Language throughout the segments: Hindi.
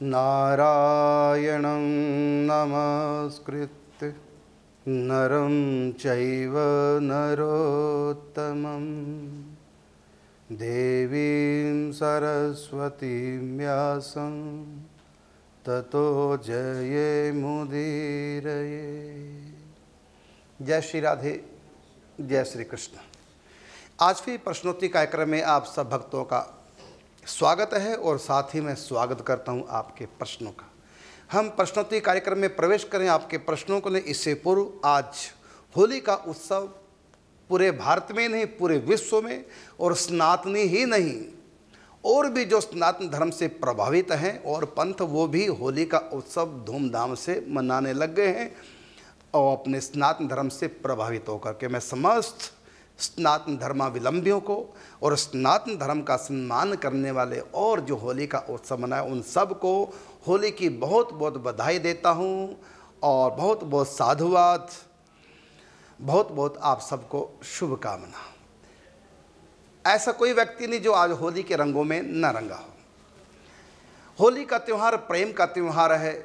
नारायणं नमस्कृत्य नरं चैव नरोत्तमं देवीं सरस्वतीं व्यासं ततो जयमुदीरये। जय श्री राधे, जय श्री कृष्ण। आज भी प्रश्नोत्तरी कार्यक्रम में आप सब भक्तों का स्वागत है और साथ ही मैं स्वागत करता हूं आपके प्रश्नों का। हम प्रश्नोत्तरी कार्यक्रम में प्रवेश करें आपके प्रश्नों को ले इससे पूर्व आज होली का उत्सव पूरे भारत में नहीं पूरे विश्व में और सनातनी ही नहीं और भी जो सनातन धर्म से प्रभावित हैं और पंथ वो भी होली का उत्सव धूमधाम से मनाने लग गए हैं और अपने सनातन धर्म से प्रभावित होकर के मैं समस्त सनातन धर्मावलंबियों को और सनातन धर्म का सम्मान करने वाले और जो होली का उत्सव मनाए उन सब को होली की बहुत बहुत बधाई देता हूं और बहुत बहुत साधुवाद, बहुत बहुत आप सबको शुभकामना। ऐसा कोई व्यक्ति नहीं जो आज होली के रंगों में न रंगा हो। होली का त्यौहार प्रेम का त्यौहार है।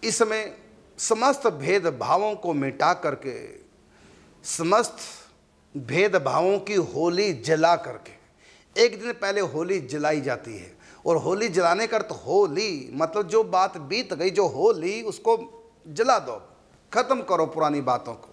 इसमें समस्त भेदभावों को मिटा करके समस्त भेदभावों की होली जला करके एक दिन पहले होली जलाई जाती है और होली जलाने का अर्थ होली मतलब जो बात बीत गई जो होली उसको जला दो, ख़त्म करो पुरानी बातों को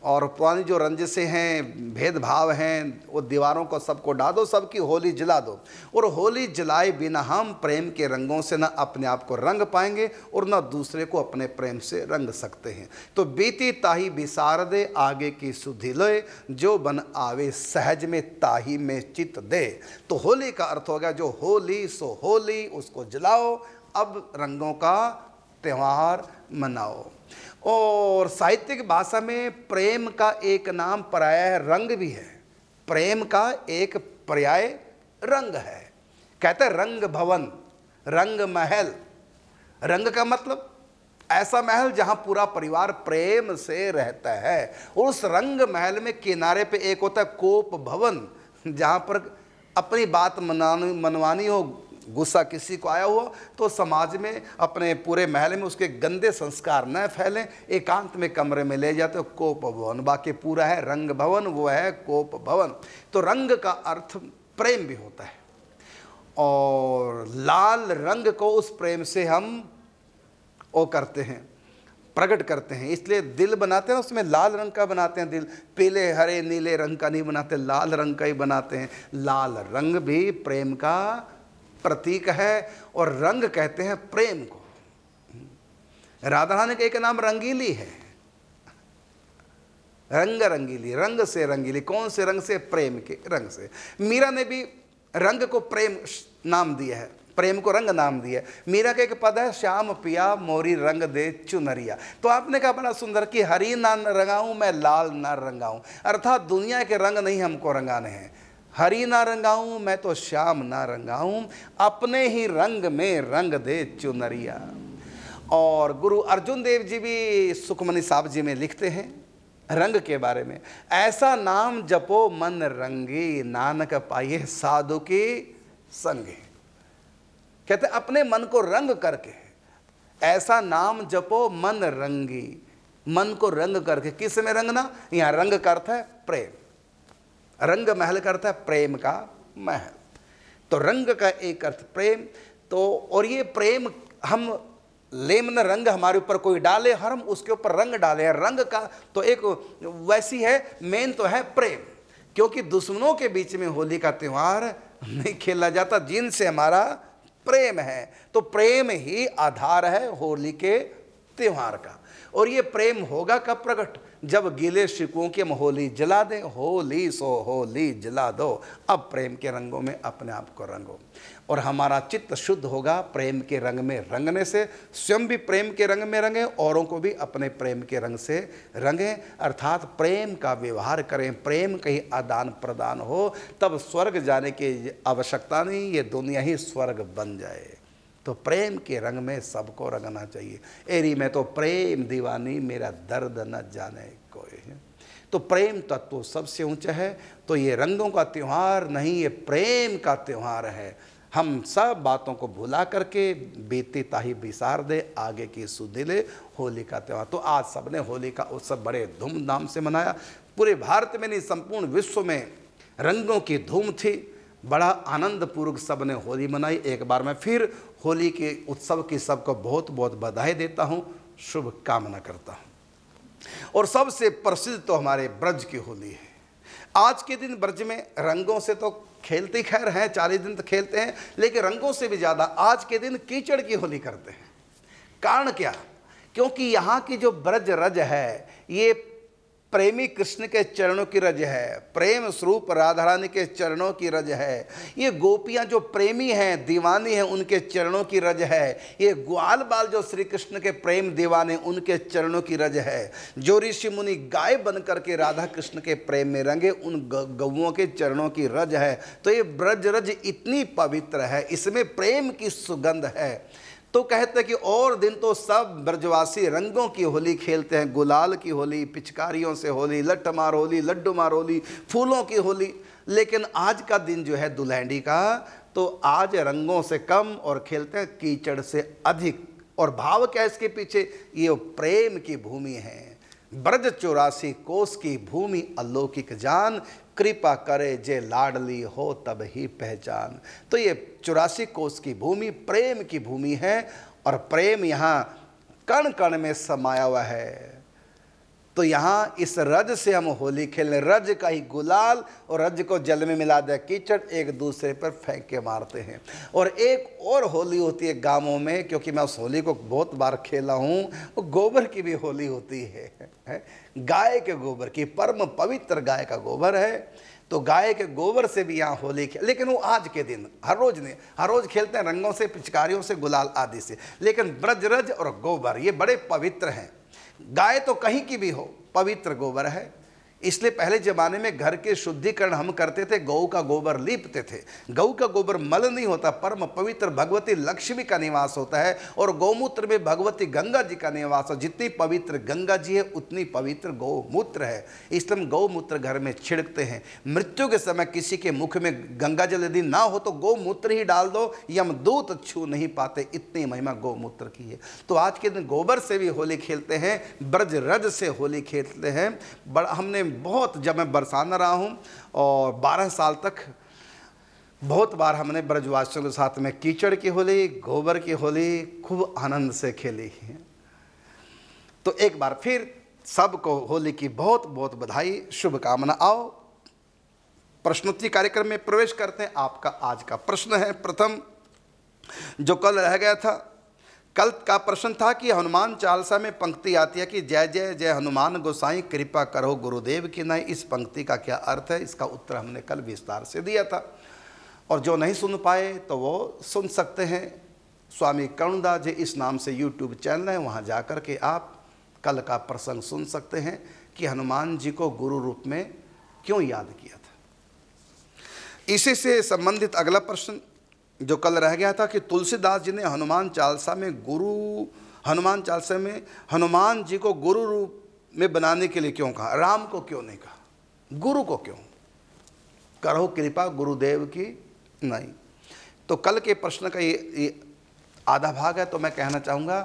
और पुरानी जो रंजिशें हैं भेदभाव हैं वो दीवारों को सबको डाल दो, सबकी होली जला दो। और होली जलाए बिना हम प्रेम के रंगों से ना अपने आप को रंग पाएंगे और ना दूसरे को अपने प्रेम से रंग सकते हैं। तो बीती ताही बिसार दे आगे की सुधि लोए, जो बन आवे सहज में ताही में चित दे। तो होली का अर्थ हो गया जो होली सो होली, उसको जलाओ, अब रंगों का त्यौहार मनाओ। और साहित्यिक भाषा में प्रेम का एक नाम पर्याय रंग भी है। प्रेम का एक पर्याय रंग है। कहते हैं रंग भवन, रंग महल। रंग का मतलब ऐसा महल जहां पूरा परिवार प्रेम से रहता है। उस रंग महल में किनारे पे एक होता है कोप भवन, जहां पर अपनी बात मनवानी हो, गुस्सा किसी को आया हुआ तो समाज में अपने पूरे महल में उसके गंदे संस्कार न फैलें, एकांत में कमरे में ले जाते हो कोप भवन। बाकी पूरा है रंग भवन, वो है कोप भवन। तो रंग का अर्थ प्रेम भी होता है और लाल रंग को उस प्रेम से हम वो करते हैं, प्रकट करते हैं। इसलिए दिल बनाते हैं उसमें लाल रंग का बनाते हैं। दिल पीले हरे नीले रंग का नहीं बनाते, लाल रंग का ही बनाते हैं। लाल रंग भी प्रेम का प्रतीक है और रंग कहते हैं प्रेम को। राधा रानी का एक नाम रंगीली है। रंग रंगीली, रंग से रंगीली। कौन से रंग से? प्रेम के रंग से। मीरा ने भी रंग को प्रेम नाम दिया है, प्रेम को रंग नाम दिया है। मीरा का एक पद है श्याम पिया मोरी रंग दे चुनरिया। तो आपने कहा बड़ा सुंदर कि हरी ना रंगाऊं मैं लाल ना रंगाऊं, अर्थात दुनिया के रंग नहीं हमको रंगाने हैं। हरी ना रंगाऊं मैं तो श्याम ना रंगाऊं, अपने ही रंग में रंग दे चुनरिया। और गुरु अर्जुन देव जी भी सुखमनी साहब जी में लिखते हैं रंग के बारे में, ऐसा नाम जपो मन रंगी, नानक पाइए साधु की संगे। कहते अपने मन को रंग करके, ऐसा नाम जपो मन रंगी, मन को रंग करके। किस में रंगना? यहाँ रंग का अर्थ है प्रेम, रंग महल का अर्थ है प्रेम का महल। तो रंग का एक अर्थ प्रेम। तो और ये प्रेम हम लेमन रंग हमारे ऊपर कोई डाले, हम उसके ऊपर रंग डाले। रंग का तो एक वैसी है, मेन तो है प्रेम, क्योंकि दुश्मनों के बीच में होली का त्यौहार नहीं खेला जाता जिनसे हमारा प्रेम है। तो प्रेम ही आधार है होली के त्यौहार का। और ये प्रेम होगा कब प्रकट? जब गीले शिकवों की हम होली जला दें। होली सो होली जला दो, अब प्रेम के रंगों में अपने आप को रंगो। और हमारा चित्त शुद्ध होगा प्रेम के रंग में रंगने से। स्वयं भी प्रेम के रंग में रंगें, औरों को भी अपने प्रेम के रंग से रंगें। अर्थात प्रेम का व्यवहार करें, प्रेम का ही आदान प्रदान हो, तब स्वर्ग जाने की आवश्यकता नहीं, ये दुनिया ही स्वर्ग बन जाए। तो प्रेम के रंग में सबको रंगना चाहिए। एरी में तो प्रेम दीवानी मेरा दर्द न जाने कोई है। तो प्रेम तत्व सबसे ऊंचा है। तो ये रंगों का त्यौहार नहीं, ये प्रेम का त्यौहार है। हम सब बातों को भुला करके बीती ताही बिसार दे, आगे की सुधि ले होली का त्यौहार। तो आज सबने होली का उत्सव बड़े धूमधाम से मनाया। पूरे भारत में नहीं, संपूर्ण विश्व में रंगों की धूम थी। बड़ा आनंद पूर्वक सबने होली मनाई। एक बार मैं फिर होली के उत्सव की सबको बहुत बहुत बधाई देता हूँ, शुभकामना करता हूँ। और सबसे प्रसिद्ध तो हमारे ब्रज की होली है। आज के दिन ब्रज में रंगों से तो खेलते खैर हैं, 40 दिन तक खेलते हैं, लेकिन रंगों से भी ज़्यादा आज के दिन कीचड़ की होली करते हैं। कारण क्या? क्योंकि यहाँ की जो ब्रज रज है ये प्रेमी कृष्ण के चरणों की रज है, प्रेम स्वरूप राधा रानी के चरणों की रज है। ये गोपियाँ जो प्रेमी हैं, दीवानी हैं, उनके चरणों की रज है। ये ग्वाल बाल जो श्री कृष्ण के प्रेम दीवाने, उनके चरणों की रज है। जो ऋषि मुनि गाय बन करके राधा कृष्ण के प्रेम में रंगे, उन गौओं के चरणों की रज है। तो ये ब्रज रज इतनी पवित्र है, इसमें प्रेम की सुगंध है। तो कहते हैं कि और दिन तो सब ब्रजवासी रंगों की होली खेलते हैं, गुलाल की होली, पिचकारियों से होली, लट्ठमार होली, लड्डू मार होली, फूलों की होली। लेकिन आज का दिन जो है दुल्हड़ी का, तो आज रंगों से कम और खेलते हैं कीचड़ से अधिक। और भाव क्या है इसके पीछे? ये प्रेम की भूमि है। ब्रज 84 कोस की भूमि अलौकिक जान, कृपा करे जे लाडली हो तब ही पहचान। तो ये 84 कोस की भूमि प्रेम की भूमि है, और प्रेम यहाँ कण कण में समाया हुआ है। तो यहाँ इस रज से हम होली खेलने, रज का ही गुलाल और रज को जल में मिला दे कीचड़ एक दूसरे पर फेंक के मारते हैं। और एक और होली होती है गांवों में, क्योंकि मैं उस होली को बहुत बार खेला हूँ, वो गोबर की भी होली होती है। गाय के गोबर की, परम पवित्र गाय का गोबर है। तो गाय के गोबर से भी यहाँ होली लेकिन वो आज के दिन हर रोज नहीं, हर रोज खेलते हैं रंगों से, पिचकारियों से, गुलाल आदि से। लेकिन ब्रज रज और गोबर ये बड़े पवित्र हैं। गाय तो कहीं की भी हो, पवित्र गोबर है। इसलिए पहले ज़माने में घर के शुद्धिकरण हम करते थे, गौ का गोबर लीपते थे। गौ का गोबर मल नहीं होता, परम पवित्र भगवती लक्ष्मी का निवास होता है। और गौमूत्र में भगवती गंगा जी का निवास है। जितनी पवित्र गंगा जी है उतनी पवित्र गौमूत्र है। इसलिए हम गौमूत्र घर में छिड़कते हैं। मृत्यु के समय किसी के मुख में गंगा जल यदि ना हो तो गौमूत्र ही डाल दो, यमदूत छू नहीं पाते, इतनी महिमा गौमूत्र की है। तो आज के दिन गोबर से भी होली खेलते हैं, ब्रज रज से होली खेलते हैं। हमने बहुत, जब मैं बरसाना रहा हूँ और 12 साल तक बहुत बार हमने ब्रजवासियों के साथ में कीचड़ की होली, गोबर की होली खूब आनंद से खेली है। तो एक बार फिर सबको होली की बहुत बहुत बधाई, शुभकामना। आओ प्रश्नोत्तरी कार्यक्रम में प्रवेश करते हैं। आपका आज का प्रश्न है प्रथम, जो कल रह गया था। कल का प्रश्न था कि हनुमान चालीसा में पंक्ति आती है कि जय जय जय हनुमान गोसाई कृपा करो गुरुदेव की नाई। इस पंक्ति का क्या अर्थ है? इसका उत्तर हमने कल विस्तार से दिया था, और जो नहीं सुन पाए तो वो सुन सकते हैं। स्वामी करुणदास जी इस नाम से यूट्यूब चैनल है, वहाँ जा कर के आप कल का प्रसंग सुन सकते हैं कि हनुमान जी को गुरु रूप में क्यों याद किया था। इसी से संबंधित अगला प्रश्न जो कल रह गया था कि तुलसीदास जी ने हनुमान चालीसा में हनुमान जी को गुरु रूप में बनाने के लिए क्यों कहा? राम को क्यों नहीं कहा? गुरु को क्यों? करो कृपा गुरुदेव की नहीं। तो कल के प्रश्न का ये आधा भाग है। तो मैं कहना चाहूँगा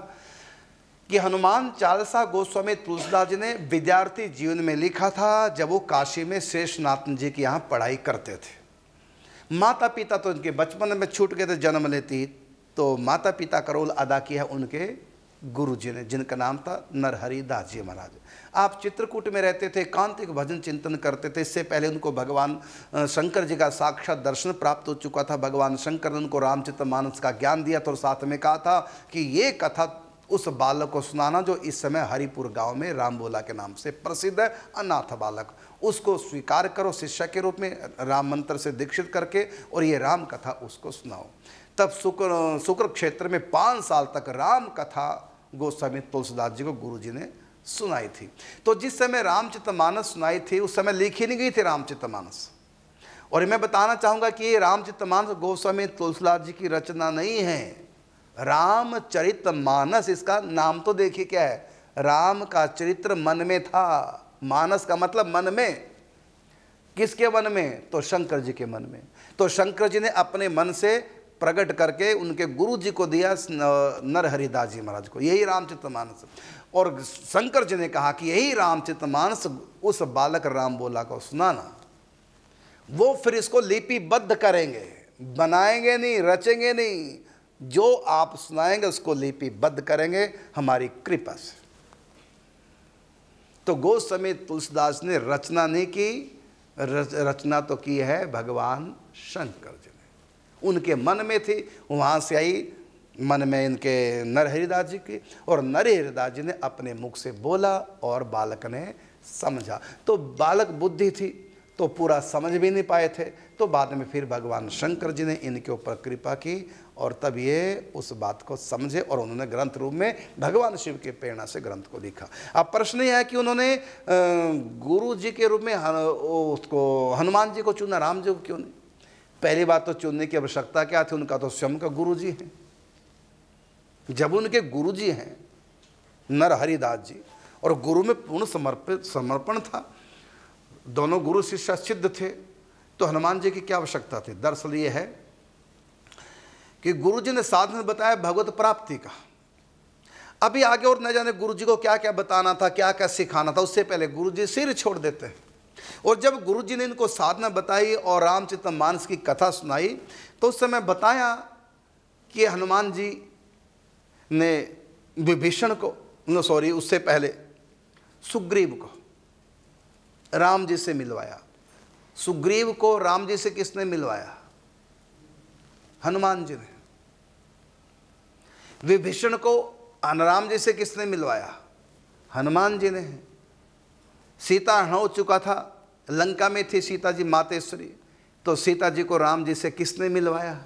कि हनुमान चालीसा गोस्वामी तुलसीदास जी ने विद्यार्थी जीवन में लिखा था, जब वो काशी में शेषनाथ जी के यहाँ पढ़ाई करते थे। माता पिता तो इनके बचपन में छूट गए थे जन्म लेती, तो माता पिता का रोल अदा किया उनके गुरु जी ने, जिनका नाम था नरहरि दास जी महाराज। आप चित्रकूट में रहते थे, एकांतिक भजन चिंतन करते थे। इससे पहले उनको भगवान शंकर जी का साक्षात दर्शन प्राप्त हो चुका था। भगवान शंकर ने उनको रामचरितमानस का ज्ञान दिया था, और साथ में कहा था कि ये कथा उस बालक को सुनाना जो इस समय हरिपुर गांव में रामबोला के नाम से प्रसिद्ध है, अनाथ बालक। उसको स्वीकार करो शिष्य के रूप में, राम मंत्र से दीक्षित करके, और ये राम कथा उसको सुनाओ। तब शुक्र क्षेत्र में 5 साल तक राम कथा गोस्वामी तुलसीदास जी को गुरु जी ने सुनाई थी। तो जिस समय रामचरितमानस सुनाई थी उस समय लिखी नहीं गई थी रामचरितमानस। और मैं बताना चाहूँगा कि ये रामचरितमानस गोस्वामी तुलसीदास जी की रचना नहीं है। रामचरितमानस इसका नाम तो देखिए क्या है, राम का चरित्र मन में था। मानस का मतलब मन में। किसके मन में? तो शंकर जी के मन में। तो शंकर जी ने अपने मन से प्रकट करके उनके गुरु जी को दिया, नरहरिदास जी महाराज को, यही रामचरितमानस। और शंकर जी ने कहा कि यही रामचरितमानस उस बालक राम बोला को सुनाना, वो फिर इसको लिपिबद्ध करेंगे, बनाएंगे नहीं, रचेंगे नहीं, जो आप सुनाएंगे उसको लिपिबद्ध करेंगे हमारी कृपा से। तो गोस्वामी तुलसीदास ने रचना नहीं की, रचना तो की है भगवान शंकर जी ने, उनके मन में थी, वहाँ से आई मन में इनके नरहरिदास जी की, और नरहरिदास जी ने अपने मुख से बोला और बालक ने समझा। तो बालक बुद्धि थी तो पूरा समझ भी नहीं पाए थे, तो बाद में फिर भगवान शंकर जी ने इनके ऊपर कृपा की और तब ये उस बात को समझे और उन्होंने ग्रंथ रूप में भगवान शिव के प्रेरणा से ग्रंथ को लिखा। अब प्रश्न यह है कि उन्होंने गुरु जी के रूप में उसको हनुमान जी को चुना, राम जी को क्यों नहीं? पहली बात तो चुनने की आवश्यकता क्या थी, उनका तो स्वयं का गुरु जी है। जब उनके गुरु जी हैं नरहरिदास जी और गुरु में पूर्ण समर्पण था, दोनों गुरु शिष्य सिद्ध थे, तो हनुमान जी की क्या आवश्यकता थी? दरअसल ये है कि गुरु जी ने साधन बताया भगवत प्राप्ति का। अभी आगे और न जाने गुरु जी को क्या क्या बताना था, क्या क्या सिखाना था, उससे पहले गुरु जी सिर छोड़ देते हैं। और जब गुरु जी ने इनको साधना बताई और रामचरितमानस की कथा सुनाई, तो उस समय बताया कि हनुमान जी ने विभीषण को, उससे पहले सुग्रीव को राम जी से मिलवाया। सुग्रीव को राम जी से किसने मिलवाया? हनुमान जी ने। विभीषण को राम जी से किसने मिलवाया? हनुमान जी ने। सीता हरण हो चुका था, लंका में थी सीता जी मातेश्वरी, तो सीता जी को राम जी से किसने मिलवाया?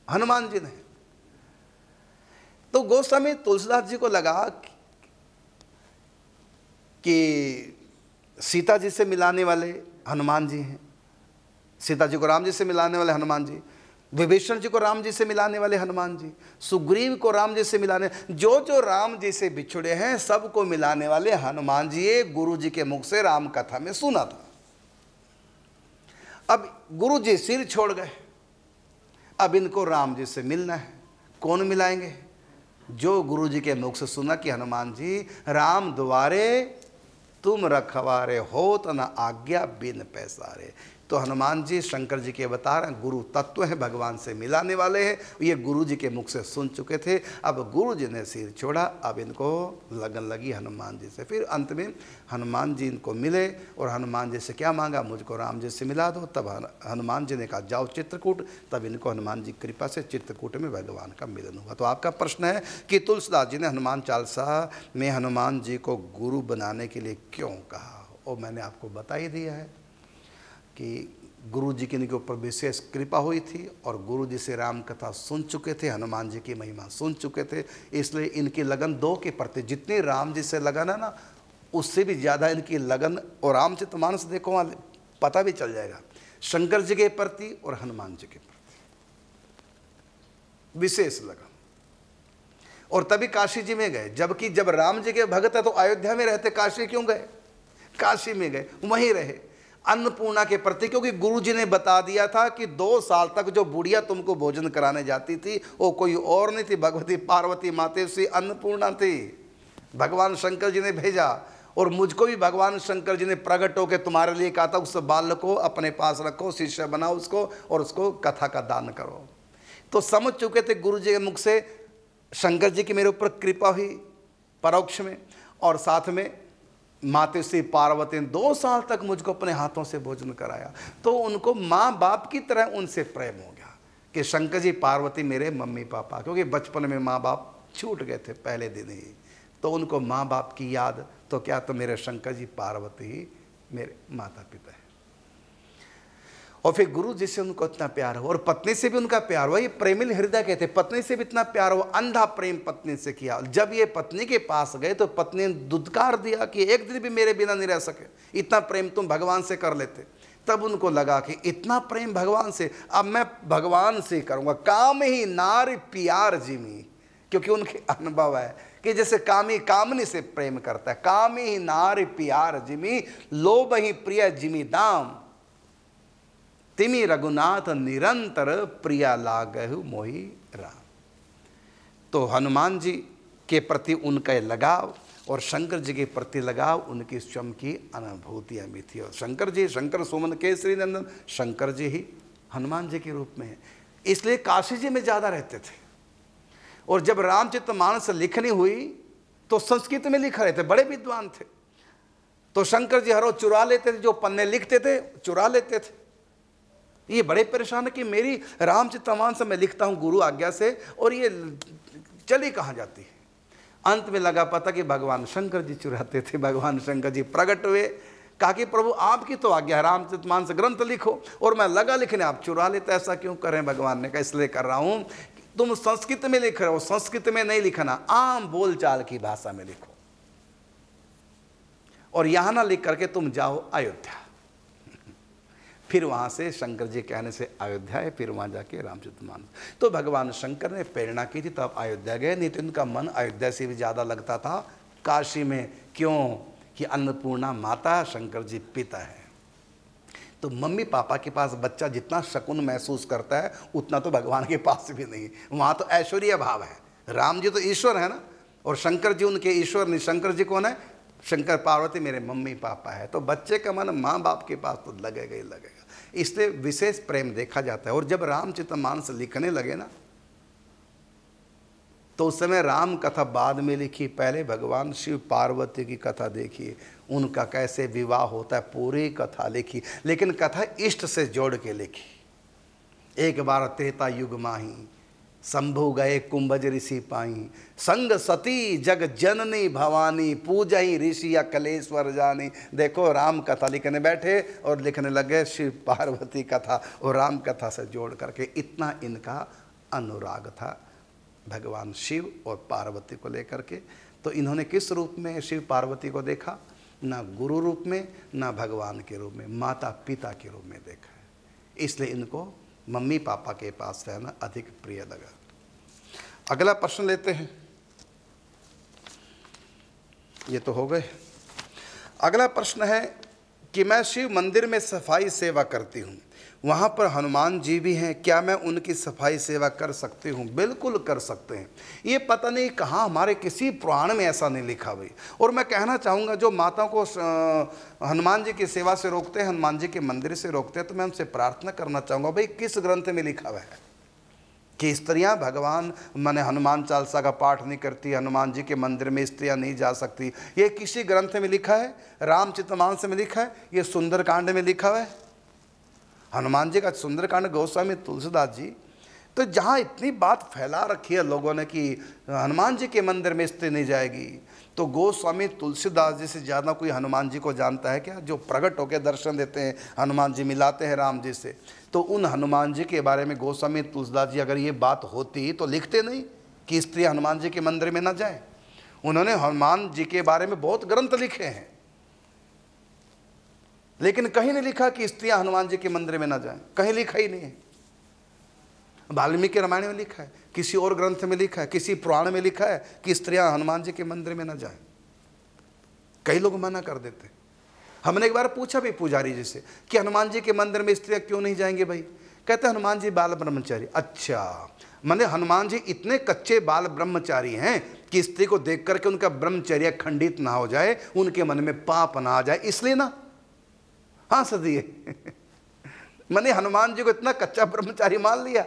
हनुमान जी ने। तो गोस्वामी तुलसीदास जी को लगा कि सीता जी से मिलाने वाले हनुमान जी हैं, सीता जी को राम जी से मिलाने वाले हनुमान जी, विभीषण जी को राम जी से मिलाने वाले हनुमान जी, सुग्रीव को राम जी से मिलाने, जो जो राम जी से बिछड़े हैं सबको मिलाने वाले हनुमान जी, ये गुरु जी के मुख से राम कथा में सुना था। अब गुरु जी सिर छोड़ गए, अब इनको राम जी से मिलना है। कौन मिलाएंगे? जो गुरु जी के मुख से सुना कि हनुमान जी राम द्वारे तुम रखवारे हो तो न आज्ञा बिन पैसारे। तो हनुमान जी शंकर जी के अवतार हैं, गुरु तत्व हैं, भगवान से मिलाने वाले हैं, ये गुरु जी के मुख से सुन चुके थे। अब गुरु जी ने सिर छोड़ा, अब इनको लगन लगी हनुमान जी से। फिर अंत में हनुमान जी इनको मिले और हनुमान जी से क्या मांगा? मुझको राम जी से मिला दो। तब हनुमान जी ने कहा जाओ चित्रकूट, तब इनको हनुमान जी की कृपा से चित्रकूट में भगवान का मिलन हुआ। तो आपका प्रश्न है कि तुलसीदास जी ने हनुमान चालीसा में हनुमान जी को गुरु बनाने के लिए क्यों कहा? और मैंने आपको बता ही दिया है कि गुरु जी की इनके ऊपर विशेष कृपा हुई थी और गुरु जी से राम कथा सुन चुके थे, हनुमान जी की महिमा सुन चुके थे, इसलिए इनकी लगन दो के प्रति, जितनी राम जी से लगन है ना, उससे भी ज़्यादा इनकी लगन, और रामचरितमानस देखो वहाँ पता भी चल जाएगा, शंकर जी के प्रति और हनुमान जी के प्रति विशेष लगन। और तभी काशी जी में गए, जबकि जब राम जी के भगत है तो अयोध्या में रहते, काशी क्यों गए? काशी में गए, वहीं रहे अन्नपूर्णा के प्रति, क्योंकि गुरु जी ने बता दिया था कि 2 साल तक जो बुढ़िया तुमको भोजन कराने जाती थी वो कोई और नहीं थी, भगवती पार्वती मातेश्वरी अन्नपूर्णा थी। भगवान शंकर जी ने भेजा और मुझको भी भगवान शंकर जी ने प्रकट होकर तुम्हारे लिए कहा था उस बालक को अपने पास रखो, शिष्य बनाओ उसको और उसको कथा का दान करो। तो समझ चुके थे गुरु जी के मुख से शंकर जी की मेरे ऊपर कृपा हुई परोक्ष में, और साथ में मातेश्वरी पार्वती ने 2 साल तक मुझको अपने हाथों से भोजन कराया। तो उनको माँ बाप की तरह उनसे प्रेम हो गया कि शंकर जी पार्वती मेरे मम्मी पापा, क्योंकि बचपन में माँ बाप छूट गए थे पहले दिन ही, तो उनको माँ बाप की याद, तो क्या तो मेरे शंकर जी पार्वती ही मेरे माता पिता है। और फिर गुरु जी से उनको इतना प्यार हो और पत्नी से भी उनका प्यार हुआ, ये प्रेमिल हृदय कहते, पत्नी से भी इतना प्यार हुआ, अंधा प्रेम पत्नी से किया। जब ये पत्नी के पास गए तो पत्नी ने दुत्कार दिया कि एक दिन भी मेरे बिना नहीं रह सके, इतना प्रेम तुम भगवान से कर लेते। तब उनको लगा कि इतना प्रेम भगवान से, अब मैं भगवान से करूँगा, काम ही नारी प्यार जिमी, क्योंकि उनके अनुभव है कि जैसे कामी कामनी से प्रेम करता है, काम ही नारी प्यार जिमी, लोभ ही प्रिय जिमी दाम। तिमि रघुनाथ निरंतर प्रिया लागहु मोहि राम। तो हनुमान जी के प्रति उनका लगाव और शंकर जी के प्रति लगाव, उनकी स्वयं की अनुभूतियाँ भी थी। और शंकर जी, शंकर सुमन केसरी नंदन, शंकर जी ही हनुमान जी के रूप में है, इसलिए काशी जी में ज़्यादा रहते थे। और जब रामचरितमानस लिखनी हुई तो संस्कृत में लिख रहे थे, बड़े विद्वान थे। तो शंकर जी हर रोज चुरा लेते थे, जो पन्ने लिखते थे चुरा लेते थे। ये बड़े परेशान है कि मेरी रामचरितमानस मैं लिखता हूँ गुरु आज्ञा से, और ये चली कहाँ जाती है। अंत में लगा पता कि भगवान शंकर जी चुराते थे। भगवान शंकर जी प्रकट हुए, कहा कि प्रभु आपकी तो आज्ञा है, रामचरितमानस ग्रंथ लिखो, और मैं लगा लिखने, आप चुरा लेते, ऐसा क्यों करें। भगवान ने कहा इसलिए कर रहा हूँ, तुम संस्कृत में लिख रहे हो, संस्कृत में नहीं लिखना, आम बोलचाल की भाषा में लिखो, और यहां ना लिख करके तुम जाओ अयोध्या। फिर वहां से शंकर जी कहने से अयोध्या है, फिर वहां जाके रामचरितमानस। तो भगवान शंकर ने प्रेरणा की थी तब अयोध्या गए, नहीं तो इनका मन अयोध्या से भी ज्यादा लगता था काशी में। क्यों कि अन्नपूर्णा माता, शंकर जी पिता है। तो मम्मी पापा के पास बच्चा जितना शकुन महसूस करता है उतना तो भगवान के पास भी नहीं। वहाँ तो ऐश्वर्य भाव है। राम जी तो ईश्वर है ना, और शंकर जी उनके ईश्वर नहीं। शंकर जी कौन है? शंकर पार्वती मेरे मम्मी पापा है। तो बच्चे का मन माँ बाप के पास तो लगेगा ही लगेगा, इसलिए विशेष प्रेम देखा जाता है। और जब रामचरितमानस लिखने लगे ना, तो उस समय राम कथा बाद में लिखी, पहले भगवान शिव पार्वती की कथा देखिए, उनका कैसे विवाह होता है, पूरी कथा लिखी। लेकिन कथा इष्ट से जोड़ के लिखी। एक बार त्रेता युग माही, शंभु गए कुंभज ऋषि पाई, संग सती जग जननी भवानी, पूजई ऋषि अकलेश्वर जानी। देखो राम कथा लिखने बैठे और लिखने लगे शिव पार्वती कथा, और राम कथा से जोड़ करके। इतना इनका अनुराग था भगवान शिव और पार्वती को लेकर के। तो इन्होंने किस रूप में शिव पार्वती को देखा? ना गुरु रूप में, ना भगवान के रूप में, माता पिता के रूप में देखा है। इसलिए इनको मम्मी पापा के पास रहना अधिक प्रिय लगा। अगला प्रश्न लेते हैं, ये तो हो गए। अगला प्रश्न है कि मैं शिव मंदिर में सफाई सेवा करती हूँ, वहाँ पर हनुमान जी भी हैं, क्या मैं उनकी सफाई सेवा कर सकती हूँ? बिल्कुल कर सकते हैं। ये पता नहीं कहाँ, हमारे किसी पुराण में ऐसा नहीं लिखा भाई। और मैं कहना चाहूँगा जो माताओं को हनुमान जी की सेवा से रोकते हैं, हनुमान जी के मंदिर से रोकते हैं, तो मैं उनसे प्रार्थना करना चाहूँगा भाई किस ग्रंथ में लिखा हुआ है कि स्त्रियां भगवान माने हनुमान चालीसा का पाठ नहीं करती, हनुमान जी के मंदिर में स्त्रियां नहीं जा सकती? ये किसी ग्रंथ में लिखा है? रामचरितमानस में लिखा है? ये सुंदरकांड में लिखा हुआ है? हनुमान जी का सुंदरकांड गोस्वामी तुलसीदास जी। तो जहाँ इतनी बात फैला रखी है लोगों ने कि हनुमान जी के मंदिर में स्त्री नहीं जाएगी, तो गोस्वामी तुलसीदास जी से ज़्यादा कोई हनुमान जी को जानता है क्या? जो प्रकट होकर दर्शन देते हैं, हनुमान जी मिलाते हैं राम जी से। तो उन हनुमान जी के बारे में गोस्वामी तुलसीदास जी अगर ये बात होती तो लिखते नहीं कि स्त्री हनुमान जी के मंदिर में ना जाए। उन्होंने हनुमान जी के बारे में बहुत ग्रंथ लिखे हैं, लेकिन कहीं नहीं लिखा कि स्त्रियां हनुमान जी के मंदिर में ना जाएं, कहीं लिखा ही नहीं है। वाल्मीकि रामायण में लिखा है, किसी और ग्रंथ में लिखा है, किसी पुराण में लिखा है कि स्त्रियां हनुमान जी के मंदिर में ना जाएं। कई लोग मना कर देते। हमने एक बार पूछा भी पुजारी जी से कि हनुमान जी के मंदिर में स्त्रियां क्यों नहीं जाएंगे भाई? कहते हनुमान जी बाल ब्रह्मचारी। अच्छा, माने हनुमान जी इतने कच्चे बाल ब्रह्मचारी हैं कि स्त्री को देख करके उनका ब्रह्मचर्य खंडित ना हो जाए, उनके मन में पाप ना आ जाए, इसलिए ना। हाँ सदिए मैंने हनुमान जी को इतना कच्चा ब्रह्मचारी मान लिया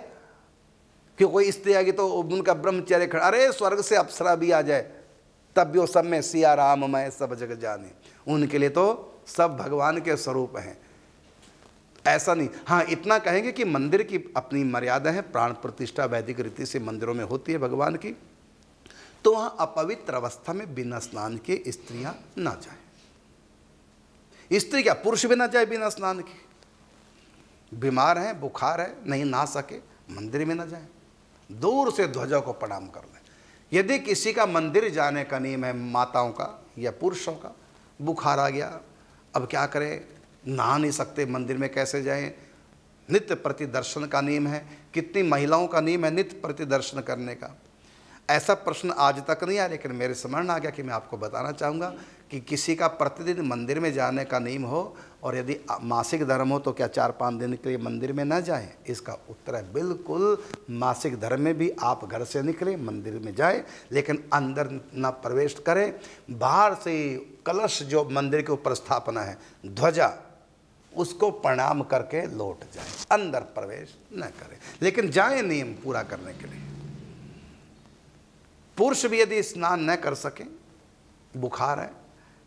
कि कोई स्त्री आएगी तो उनका ब्रह्मचर्य खड़ा, अरे स्वर्ग से अप्सरा भी आ जाए तब भी वो सब में सिया राम मैं सब जगह जाने, उनके लिए तो सब भगवान के स्वरूप हैं, ऐसा नहीं। हाँ इतना कहेंगे कि मंदिर की अपनी मर्यादा है, प्राण प्रतिष्ठा वैदिक रीति से मंदिरों में होती है भगवान की, तो वहाँ अपवित्र अवस्था में बिना स्नान के स्त्रियाँ ना जाए। स्त्री क्या पुरुष भी ना जाए बिना स्नान के, बीमार है बुखार है नहीं नहा सके मंदिर में ना जाए, दूर से ध्वजा को प्रणाम कर लें। यदि किसी का मंदिर जाने का नियम है माताओं का या पुरुषों का, बुखार आ गया अब क्या करें, नहा नहीं सकते मंदिर में कैसे जाएं, नित्य प्रति दर्शन का नियम है। कितनी महिलाओं का नियम है नित्य प्रति दर्शन करने का? ऐसा प्रश्न आज तक नहीं आया, लेकिन मेरे स्मरण आ गया कि मैं आपको बताना चाहूँगा कि किसी का प्रतिदिन मंदिर में जाने का नियम हो और यदि मासिक धर्म हो तो क्या 4-5 दिन के लिए मंदिर में न जाएं? इसका उत्तर है बिल्कुल। मासिक धर्म में भी आप घर से निकलें, मंदिर में जाएं, लेकिन अंदर न प्रवेश करें। बाहर से कलश जो मंदिर के ऊपर स्थापना है, ध्वजा, उसको प्रणाम करके लौट जाएं, अंदर प्रवेश न करें, लेकिन जाएं नियम पूरा करने के लिए। पुरुष भी यदि स्नान न कर सकें, बुखार है,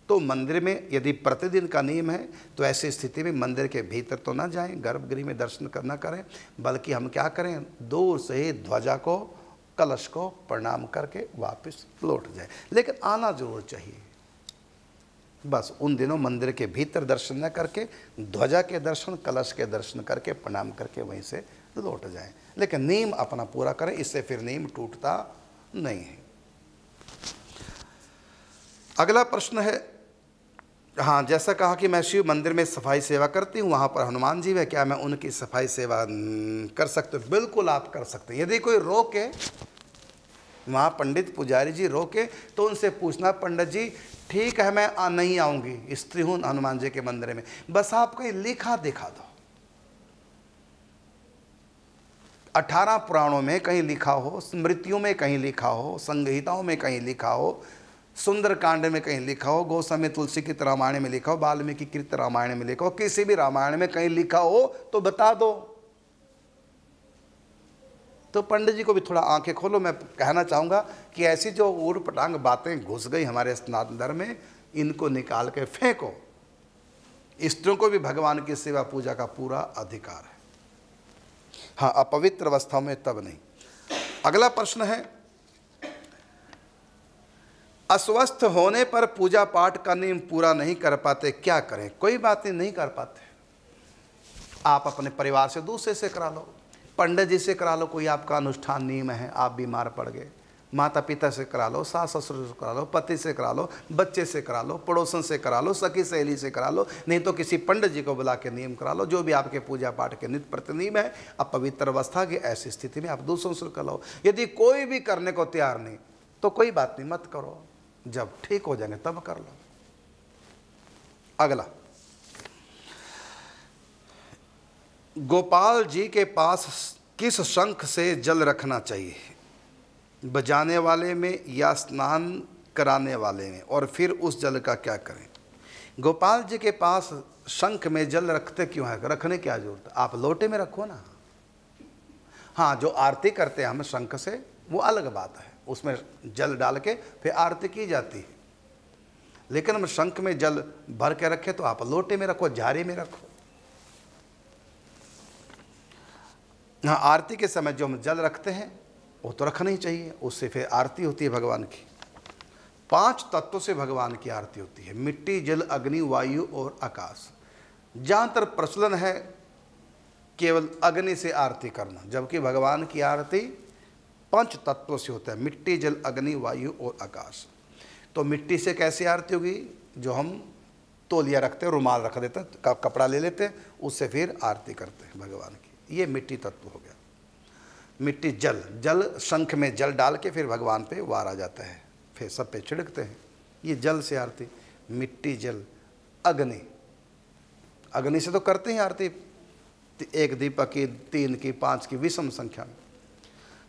तो मंदिर में यदि प्रतिदिन का नियम है तो ऐसी स्थिति में मंदिर के भीतर तो ना जाएं, गर्भगृह में दर्शन करना करें, बल्कि हम क्या करें, दूर से ही ध्वजा को, कलश को प्रणाम करके वापस लौट जाए, लेकिन आना जरूर चाहिए। बस उन दिनों मंदिर के भीतर दर्शन न करके ध्वजा के दर्शन, कलश के दर्शन करके प्रणाम करके वहीं से लौट जाएं, लेकिन नियम अपना पूरा करें, इससे फिर नियम टूटता नहीं है। अगला प्रश्न है, हाँ, जैसा कहा कि मैं शिव मंदिर में सफाई सेवा करती हूँ, वहाँ पर हनुमान जी है, क्या मैं उनकी सफाई सेवा कर सकते हो? बिल्कुल आप कर सकते हैं। यदि कोई रोके, वहाँ पंडित पुजारी जी रोके, तो उनसे पूछना, पंडित जी ठीक है मैं नहीं आऊँगी, स्त्री हूँ हनुमान जी के मंदिर में, बस आप कहीं लिखा दिखा दो। 18 पुराणों में कहीं लिखा हो, स्मृतियों में कहीं लिखा हो, संहिताओं में कहीं लिखा हो, सुंदरकांड में कहीं लिखा हो, गोस्वामी तुलसी की रामायण में लिखा हो, वाल्मीकि कृत रामायण में लिखा हो, किसी भी रामायण में कहीं लिखा हो तो बता दो। तो पंडित जी को भी थोड़ा आंखें खोलो। मैं कहना चाहूँगा कि ऐसी जो ऊट पटांग बातें घुस गई हमारे सनातन धर्म में, इनको निकाल के फेंको। स्त्रियों को भी भगवान की सेवा पूजा का पूरा अधिकार है, हाँ, अपवित्र अवस्था में तब नहीं। अगला प्रश्न है, अस्वस्थ होने पर पूजा पाठ का नियम पूरा नहीं कर पाते, क्या करें? कोई बात नहीं कर पाते, आप अपने परिवार से दूसरे से करा लो, पंडित जी से करा लो, कोई आपका अनुष्ठान नियम है, आप बीमार पड़ गए, माता पिता से करा लो, सास ससुर से करा लो, पति से करा लो, बच्चे से करा लो, पड़ोसन से करा लो, सखी सहेली से करा लो, नहीं तो किसी पंडित जी को बुला के नियम करा लो। जो भी आपके पूजा पाठ के नित्य प्रति नियम है, अब पवित्र अवस्था की ऐसी स्थिति में आप दूसरों से करा लो। यदि कोई भी करने को तैयार नहीं तो कोई बात नहीं, मत करो, जब ठीक हो जाएंगे तब कर लो। अगला, गोपाल जी के पास किस शंख से जल रखना चाहिए? बजाने वाले में या स्नान कराने वाले में? और फिर उस जल का क्या करें? गोपाल जी के पास शंख में जल रखते क्यों है? रखने क्या जरूरत है? आप लोटे में रखो ना। हाँ, जो आरती करते हैं हम शंख से, वो अलग बात है, उसमें जल डाल के फिर आरती की जाती है, लेकिन हम शंख में जल भर के रखे तो आप लोटे में रखो, झारे में रखो। हाँ, आरती के समय जो हम जल रखते हैं वो तो रखना ही चाहिए, उससे फिर आरती होती है भगवान की। 5 तत्वों से भगवान की आरती होती है, मिट्टी, जल, अग्नि, वायु और आकाश। जहाँ तक प्रचलन है केवल अग्नि से आरती करना, जबकि भगवान की आरती 5 तत्वों से होता है, मिट्टी, जल, अग्नि, वायु और आकाश। तो मिट्टी से कैसे आरती होगी? जो हम तौलिया रखते हैं, रुमाल रख देते हैं, कपड़ा ले लेते हैं, उससे फिर आरती करते हैं भगवान की। ये मिट्टी तत्व हो गया। मिट्टी, जल, जल शंख में जल डाल के फिर भगवान पे वार आ जाता है, फिर सब पे छिड़कते हैं, ये जल से आरती। मिट्टी, जल, अग्नि, अग्नि से तो करते हैं आरती, 1 दीपक की, 3 की, 5 की, विषम संख्या में।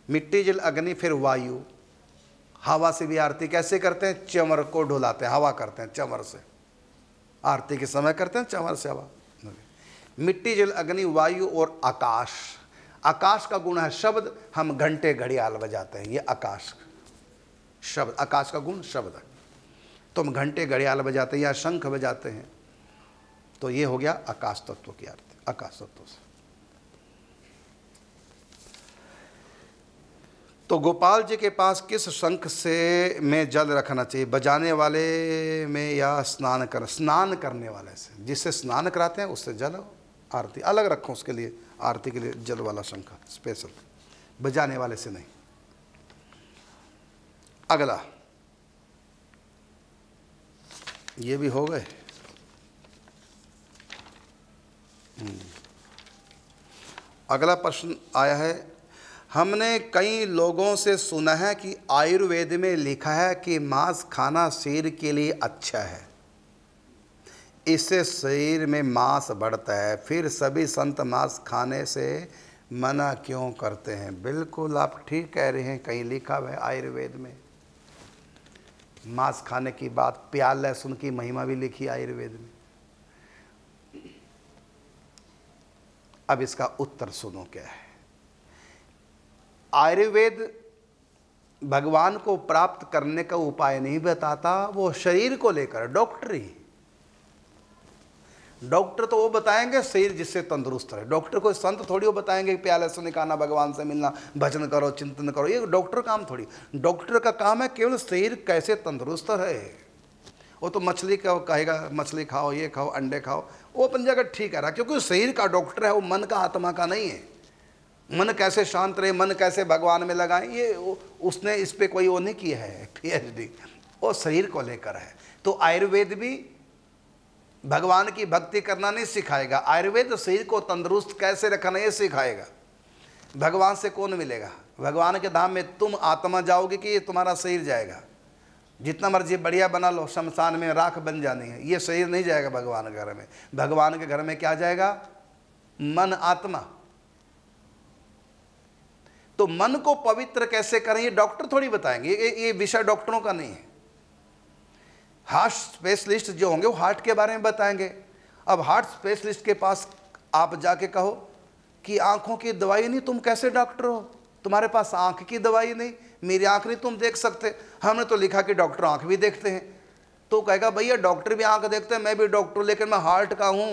मिट्टी, जल, अग्नि, फिर वायु, हवा से भी आरती कैसे करते हैं? चंवर को ढुलाते हैं, हवा करते हैं, चंवर से आरती के समय करते हैं, चंवर से हवा। मिट्टी, जल, अग्नि, वायु और आकाश। आकाश का गुण है शब्द, हम घंटे घड़ियाल बजाते हैं, ये आकाश शब्द, आकाश का गुण शब्द है। तो हम घंटे घड़ियाल बजाते हैं या शंख बजाते हैं, तो ये हो गया आकाश तत्व की आरती, आकाश तत्व से। तो गोपाल जी के पास किस शंख से में जल रखना चाहिए? बजाने वाले में या स्नान करने वाले से? जिससे स्नान कराते हैं उससे जल आरती अलग रखो, उसके लिए आरती के लिए जल वाला शंख स्पेशल, बजाने वाले से नहीं। अगला, ये भी हो गए। अगला प्रश्न आया है, हमने कई लोगों से सुना है कि आयुर्वेद में लिखा है कि मांस खाना शरीर के लिए अच्छा है, इससे शरीर में मांस बढ़ता है। फिर सभी संत मांस खाने से मना क्यों करते हैं? बिल्कुल आप ठीक कह रहे हैं, कहीं लिखा हुआ है आयुर्वेद में मांस खाने की बात, प्याज लहसुन की महिमा भी लिखी है आयुर्वेद में। अब इसका उत्तर सुनो क्या है। आयुर्वेद भगवान को प्राप्त करने का उपाय नहीं बताता, वो शरीर को लेकर डॉक्टर तो वो बताएंगे शरीर जिससे तंदुरुस्त रहे। डॉक्टर को संत थोड़ी वो बताएंगे कि प्याले से निकालना, भगवान से मिलना, भजन करो, चिंतन करो, ये डॉक्टर काम थोड़ी। डॉक्टर का काम है केवल शरीर कैसे तंदुरुस्त रहे। वो तो मछली का कहेगा मछली खाओ, ये खाओ, अंडे खाओ, वो अपन जगह ठीक है रहा, क्योंकि शरीर का डॉक्टर है, वो मन का आत्मा का नहीं है। मन कैसे शांत रहे, मन कैसे भगवान में लगाएं, ये उसने इस पर कोई वो नहीं किया है PhD, वो शरीर को लेकर है। तो आयुर्वेद भी भगवान की भक्ति करना नहीं सिखाएगा, आयुर्वेद शरीर को तंदुरुस्त कैसे रखना ये सिखाएगा। भगवान से कौन मिलेगा? भगवान के धाम में तुम आत्मा जाओगे कि ये तुम्हारा शरीर जाएगा? जितना मर्जी बढ़िया बना लो, शमशान में राख बन जानी है, ये शरीर नहीं जाएगा भगवान के घर में। भगवान के घर में क्या जाएगा? मन, आत्मा। तो मन को पवित्र कैसे करें ये डॉक्टर थोड़ी बताएंगे, ये विषय डॉक्टरों का नहीं है। हार्ट स्पेशलिस्ट जो होंगे वो हार्ट के बारे में बताएंगे। अब हार्ट स्पेशलिस्ट के पास आप जाके कहो कि आंखों की दवाई नहीं, तुम कैसे डॉक्टर हो, तुम्हारे पास आंख की दवाई नहीं, मेरी आंख नहीं तुम देख सकते, हमने तो लिखा कि डॉक्टर आंख भी देखते हैं। तो कहेगा भैया डॉक्टर भी आंख देखते हैं, मैं भी डॉक्टर, लेकिन मैं हार्ट का हूँ,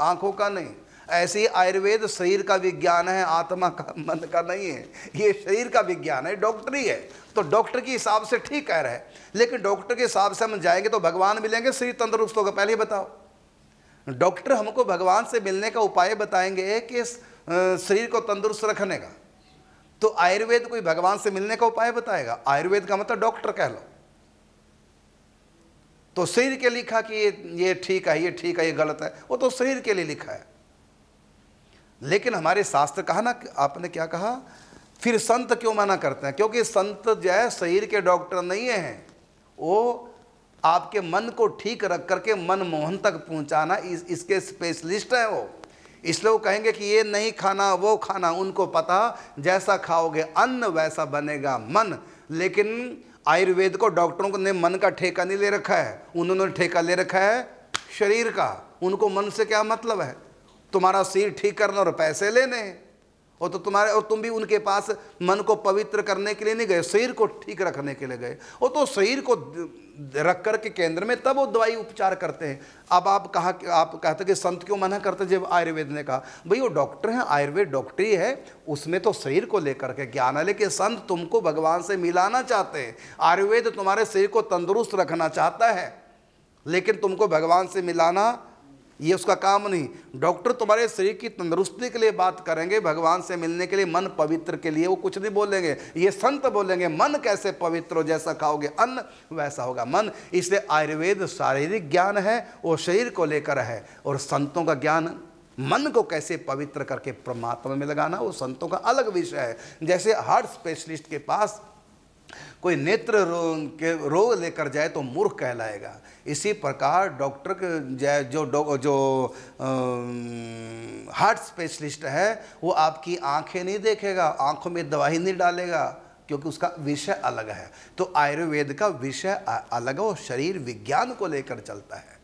आंखों का नहीं। ऐसे ही आयुर्वेद शरीर का विज्ञान है, आत्मा का, मन का नहीं है। ये शरीर का विज्ञान है, डॉक्टरी है। तो डॉक्टर के हिसाब से ठीक कह रहे हैं, लेकिन डॉक्टर के हिसाब से हम जाएंगे तो भगवान मिलेंगे, शरीर तंदुरुस्त होगा? पहले बताओ। डॉक्टर हमको भगवान से मिलने का उपाय बताएंगे कि शरीर को तंदुरुस्त रखने का, तो आयुर्वेद कोई भगवान से मिलने का उपाय बताएगा? आयुर्वेद का मतलब डॉक्टर कह लो। तो शरीर के लिखा कि ये ठीक है, ये ठीक है, ये गलत है, वो तो शरीर के लिए लिखा है। लेकिन हमारे शास्त्र कहा ना, आपने क्या कहा, फिर संत क्यों मना करते हैं? क्योंकि संत जो है शरीर के डॉक्टर नहीं है, वो आपके मन को ठीक रख करके मन मोहन तक पहुंचाना इसके स्पेशलिस्ट हैं वो। इसलिए वो कहेंगे कि ये नहीं खाना, वो खाना, उनको पता जैसा खाओगे अन्न वैसा बनेगा मन। लेकिन आयुर्वेद को डॉक्टरों ने मन का ठेका नहीं ले रखा है, उन्होंने ठेका ले रखा है शरीर का। उनको मन से क्या मतलब है? तुम्हारा शरीर ठीक करना और पैसे लेने हैं। और तो तुम्हारे, और तुम भी उनके पास मन को पवित्र करने के लिए नहीं गए, शरीर को ठीक रखने के लिए गए। और तो शरीर को रख कर के केंद्र में तब वो दवाई उपचार करते हैं। अब आप कहते कि संत क्यों मना करते? जब आयुर्वेद ने कहा भाई वो डॉक्टर हैं, आयुर्वेद डॉक्टरी है, उसमें तो शरीर को लेकर के ज्ञान है, लेकिन संत तुमको भगवान से मिलाना चाहते हैं। आयुर्वेद तुम्हारे शरीर को तंदुरुस्त रखना चाहता है, लेकिन तुमको भगवान से मिलाना ये उसका काम नहीं। डॉक्टर तुम्हारे शरीर की तंदुरुस्ती के लिए बात करेंगे, भगवान से मिलने के लिए, मन पवित्र के लिए वो कुछ नहीं बोलेंगे। ये संत बोलेंगे मन कैसे पवित्र हो, जैसा खाओगे अन्न वैसा होगा मन। इसलिए आयुर्वेद शारीरिक ज्ञान है, वो शरीर को लेकर है, और संतों का ज्ञान मन को कैसे पवित्र करके परमात्मा में लगाना, वो संतों का अलग विषय है। जैसे हार्ट स्पेशलिस्ट के पास कोई नेत्र रोग लेकर जाए तो मूर्ख कहलाएगा, इसी प्रकार डॉक्टर जो हार्ट स्पेशलिस्ट है वो आपकी आंखें नहीं देखेगा, आंखों में दवाई नहीं डालेगा, क्योंकि उसका विषय अलग है। तो आयुर्वेद का विषय अलग है, वो शरीर विज्ञान को लेकर चलता है।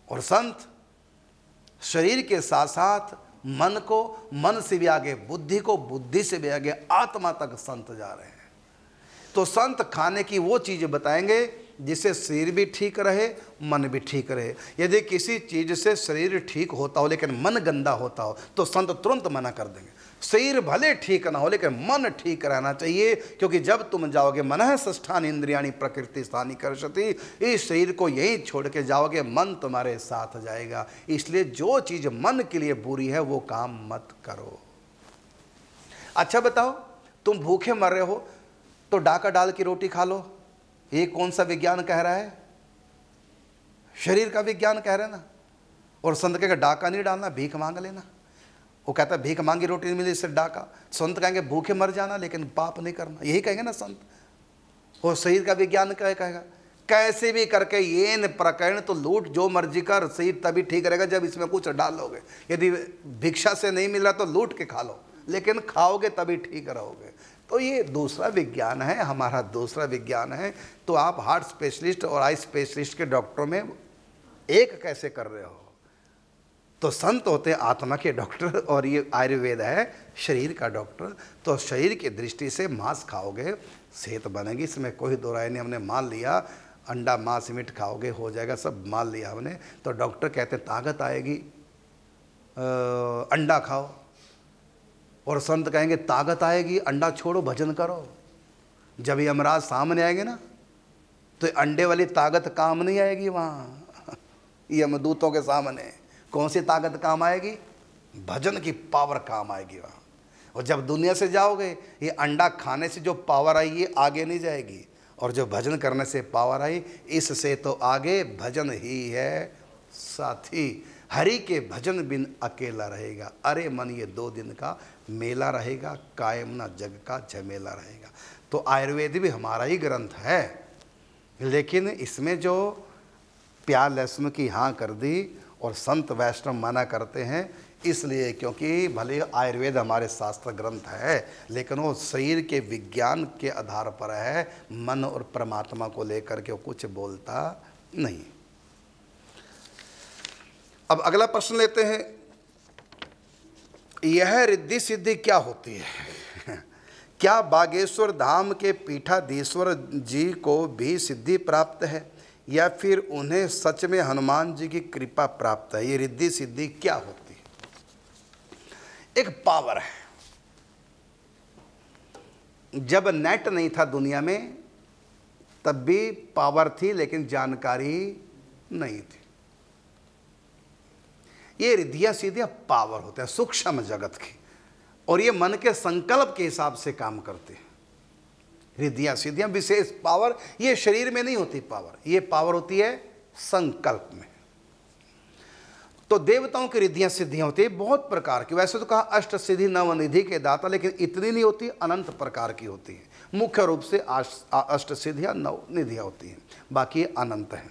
और संत शरीर के साथ साथ मन को, मन से भी आगे बुद्धि को, बुद्धि से भी आगे आत्मा तक संत जा रहे हैं। तो संत खाने की वो चीज़ बताएंगे जिससे शरीर भी ठीक रहे, मन भी ठीक रहे। यदि किसी चीज़ से शरीर ठीक होता हो लेकिन मन गंदा होता हो तो संत तुरंत मना कर देंगे। शरीर भले ठीक ना हो लेकिन मन ठीक रहना चाहिए, क्योंकि जब तुम जाओगे मनः षष्ठान इंद्रियाणि प्रकृति स्थानि कर्षति, इस शरीर को यहीं छोड़ के जाओगे, मन तुम्हारे साथ जाएगा। इसलिए जो चीज़ मन के लिए बुरी है वो काम मत करो। अच्छा बताओ, तुम भूखे मर रहे हो तो डाका डाल की रोटी खा लो, ये कौन सा विज्ञान कह रहा है? शरीर का विज्ञान कह रहा है ना। और संत कहेगा डाका नहीं डालना, भीख मांग लेना। वो कहता है भीख मांगी रोटी नहीं मिली इससे डाका। संत कहेंगे भूखे मर जाना लेकिन पाप नहीं करना, यही कहेंगे ना संत। और शरीर का विज्ञान क्या कहेगा? कैसे भी करके ये न प्रकरण तो लूट, जो मर्जी कर, सही तभी ठीक रहेगा जब इसमें कुछ डालोगे। यदि भिक्षा से नहीं मिल रहा तो लूट के खा लो, लेकिन खाओगे तभी ठीक रहोगे। तो ये दूसरा विज्ञान है, हमारा दूसरा विज्ञान है। तो आप हार्ट स्पेशलिस्ट और आई स्पेशलिस्ट के डॉक्टरों में एक कैसे कर रहे हो? तो संत होते हैं आत्मा के डॉक्टर और ये आयुर्वेद है शरीर का डॉक्टर। तो शरीर की दृष्टि से मांस खाओगे सेहत बनेगी, इसमें कोई दो राय नहीं। हमने मान लिया अंडा मांस मीट खाओगे हो जाएगा, सब मान लिया हमने। तो डॉक्टर कहते हैं ताकत आएगी अंडा खाओ, और संत कहेंगे ताकत आएगी अंडा छोड़ो भजन करो। जब यमराज सामने आएंगे ना तो अंडे वाली ताकत काम नहीं आएगी वहाँ यमदूतों के सामने। कौन सी ताकत काम आएगी? भजन की पावर काम आएगी वहाँ। और जब दुनिया से जाओगे ये अंडा खाने से जो पावर आई ये आगे नहीं जाएगी, और जो भजन करने से पावर आई इससे तो आगे भजन ही है साथी। हरि के भजन बिन अकेला रहेगा, अरे मन ये 2 दिन का मेला रहेगा, कायम ना जग का झमेला रहेगा। तो आयुर्वेद भी हमारा ही ग्रंथ है, लेकिन इसमें जो प्यार लहसुन की हाँ कर दी और संत वैष्णव मना करते हैं, इसलिए क्योंकि भले आयुर्वेद हमारे शास्त्र ग्रंथ है लेकिन वो शरीर के विज्ञान के आधार पर है, मन और परमात्मा को लेकर के वो कुछ बोलता नहीं। अब अगला प्रश्न लेते हैं, यह रिद्धि सिद्धि क्या होती है? क्या बागेश्वर धाम के पीठाधीश्वर जी को भी सिद्धि प्राप्त है या फिर उन्हें सच में हनुमान जी की कृपा प्राप्त है? ये रिद्धि सिद्धि क्या होती है? एक पावर है। जब नेट नहीं था दुनिया में तब भी पावर थी, लेकिन जानकारी नहीं थी। ये रिद्धियां सीधियां पावर होते हैं सूक्ष्म जगत की, और ये मन के संकल्प के हिसाब से काम करते हैं। रिद्धियां सीधियां विशेष पावर, ये शरीर में नहीं होती पावर, ये पावर होती है संकल्प में। तो देवताओं की रिद्धियां सिद्धियां होती है बहुत प्रकार की। वैसे तो कहा अष्ट सिद्धि नवनिधि के दाता, लेकिन इतनी नहीं होती, अनंत प्रकार की होती है। मुख्य रूप से अष्ट सिद्धियां नवनिधियां होती हैं, बाकी अनंत हैं।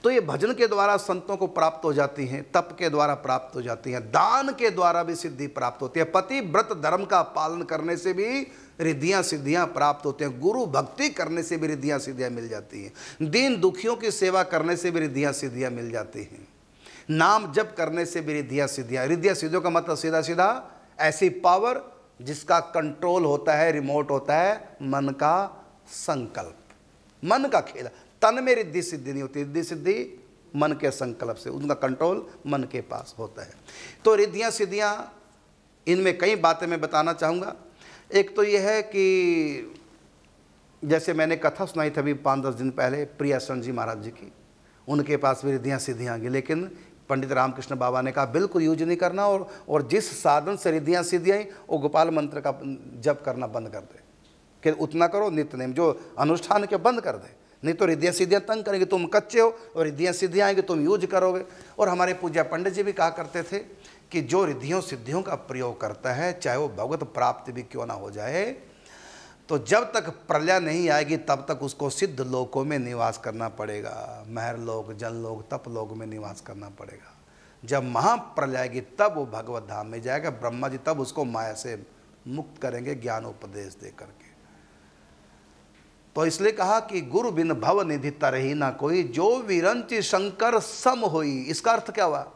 तो ये भजन के द्वारा संतों को प्राप्त हो जाती हैं, तप के द्वारा प्राप्त हो जाती हैं, दान के द्वारा भी सिद्धि प्राप्त होती है, पति व्रत धर्म का पालन करने से भी रिद्धियां सिद्धियां प्राप्त होते हैं, गुरु भक्ति करने से भी रिद्धियां सिद्धियां मिल जाती हैं, दीन दुखियों की सेवा करने से भी रिद्धियां सिद्धियां मिल जाती हैं, नाम जप करने से भी रिद्धियां सिद्धियां। रिद्धियां सिद्धियों का मतलब सीधा सीधा ऐसी पावर जिसका कंट्रोल होता है, रिमोट होता है मन का संकल्प, मन का खेल। तन में रिद्धि सिद्धि नहीं होती, रिद्धि सिद्धि मन के संकल्प से, उनका कंट्रोल मन के पास होता है। तो रिद्धियां सिद्धियां, इनमें कई बातें मैं बताना चाहूँगा। एक तो यह है कि जैसे मैंने कथा सुनाई थी अभी 5-10 दिन पहले प्रियासन जी महाराज जी की, उनके पास भी रिद्धियां सिद्धियां आ गई, लेकिन पंडित रामकृष्ण बाबा ने कहा बिल्कुल यूज नहीं करना, और जिस साधन से रिद्धियां सिद्धियां आई वो गोपाल मंत्र का जप करना बंद कर दे, कि उतना करो नित्य नेम जो अनुष्ठान के बंद कर दे, नहीं तो रिद्धियां सिद्धियां तंग करेंगे। तुम कच्चे हो और रिद्धियां सिद्धियां आएंगे, तुम यूज करोगे। और हमारे पूज्य पंडित जी भी कहा करते थे कि जो रिद्धियों सिद्धियों का प्रयोग करता है, चाहे वो भगवत प्राप्ति भी क्यों ना हो जाए, तो जब तक प्रलय नहीं आएगी तब तक उसको सिद्ध लोकों में निवास करना पड़ेगा, महर लोक, जन लोक, तप लोक में निवास करना पड़ेगा। जब महाप्रलय आएगी तब वो भगवत धाम में जाएगा। ब्रह्मा जी तब उसको माया से मुक्त करेंगे ज्ञान उपदेश दे करके। तो इसलिए कहा कि गुरु बिन भव निधि तरही ना कोई, जो विरंचि शंकर सम होई। इसका अर्थ क्या हुआ?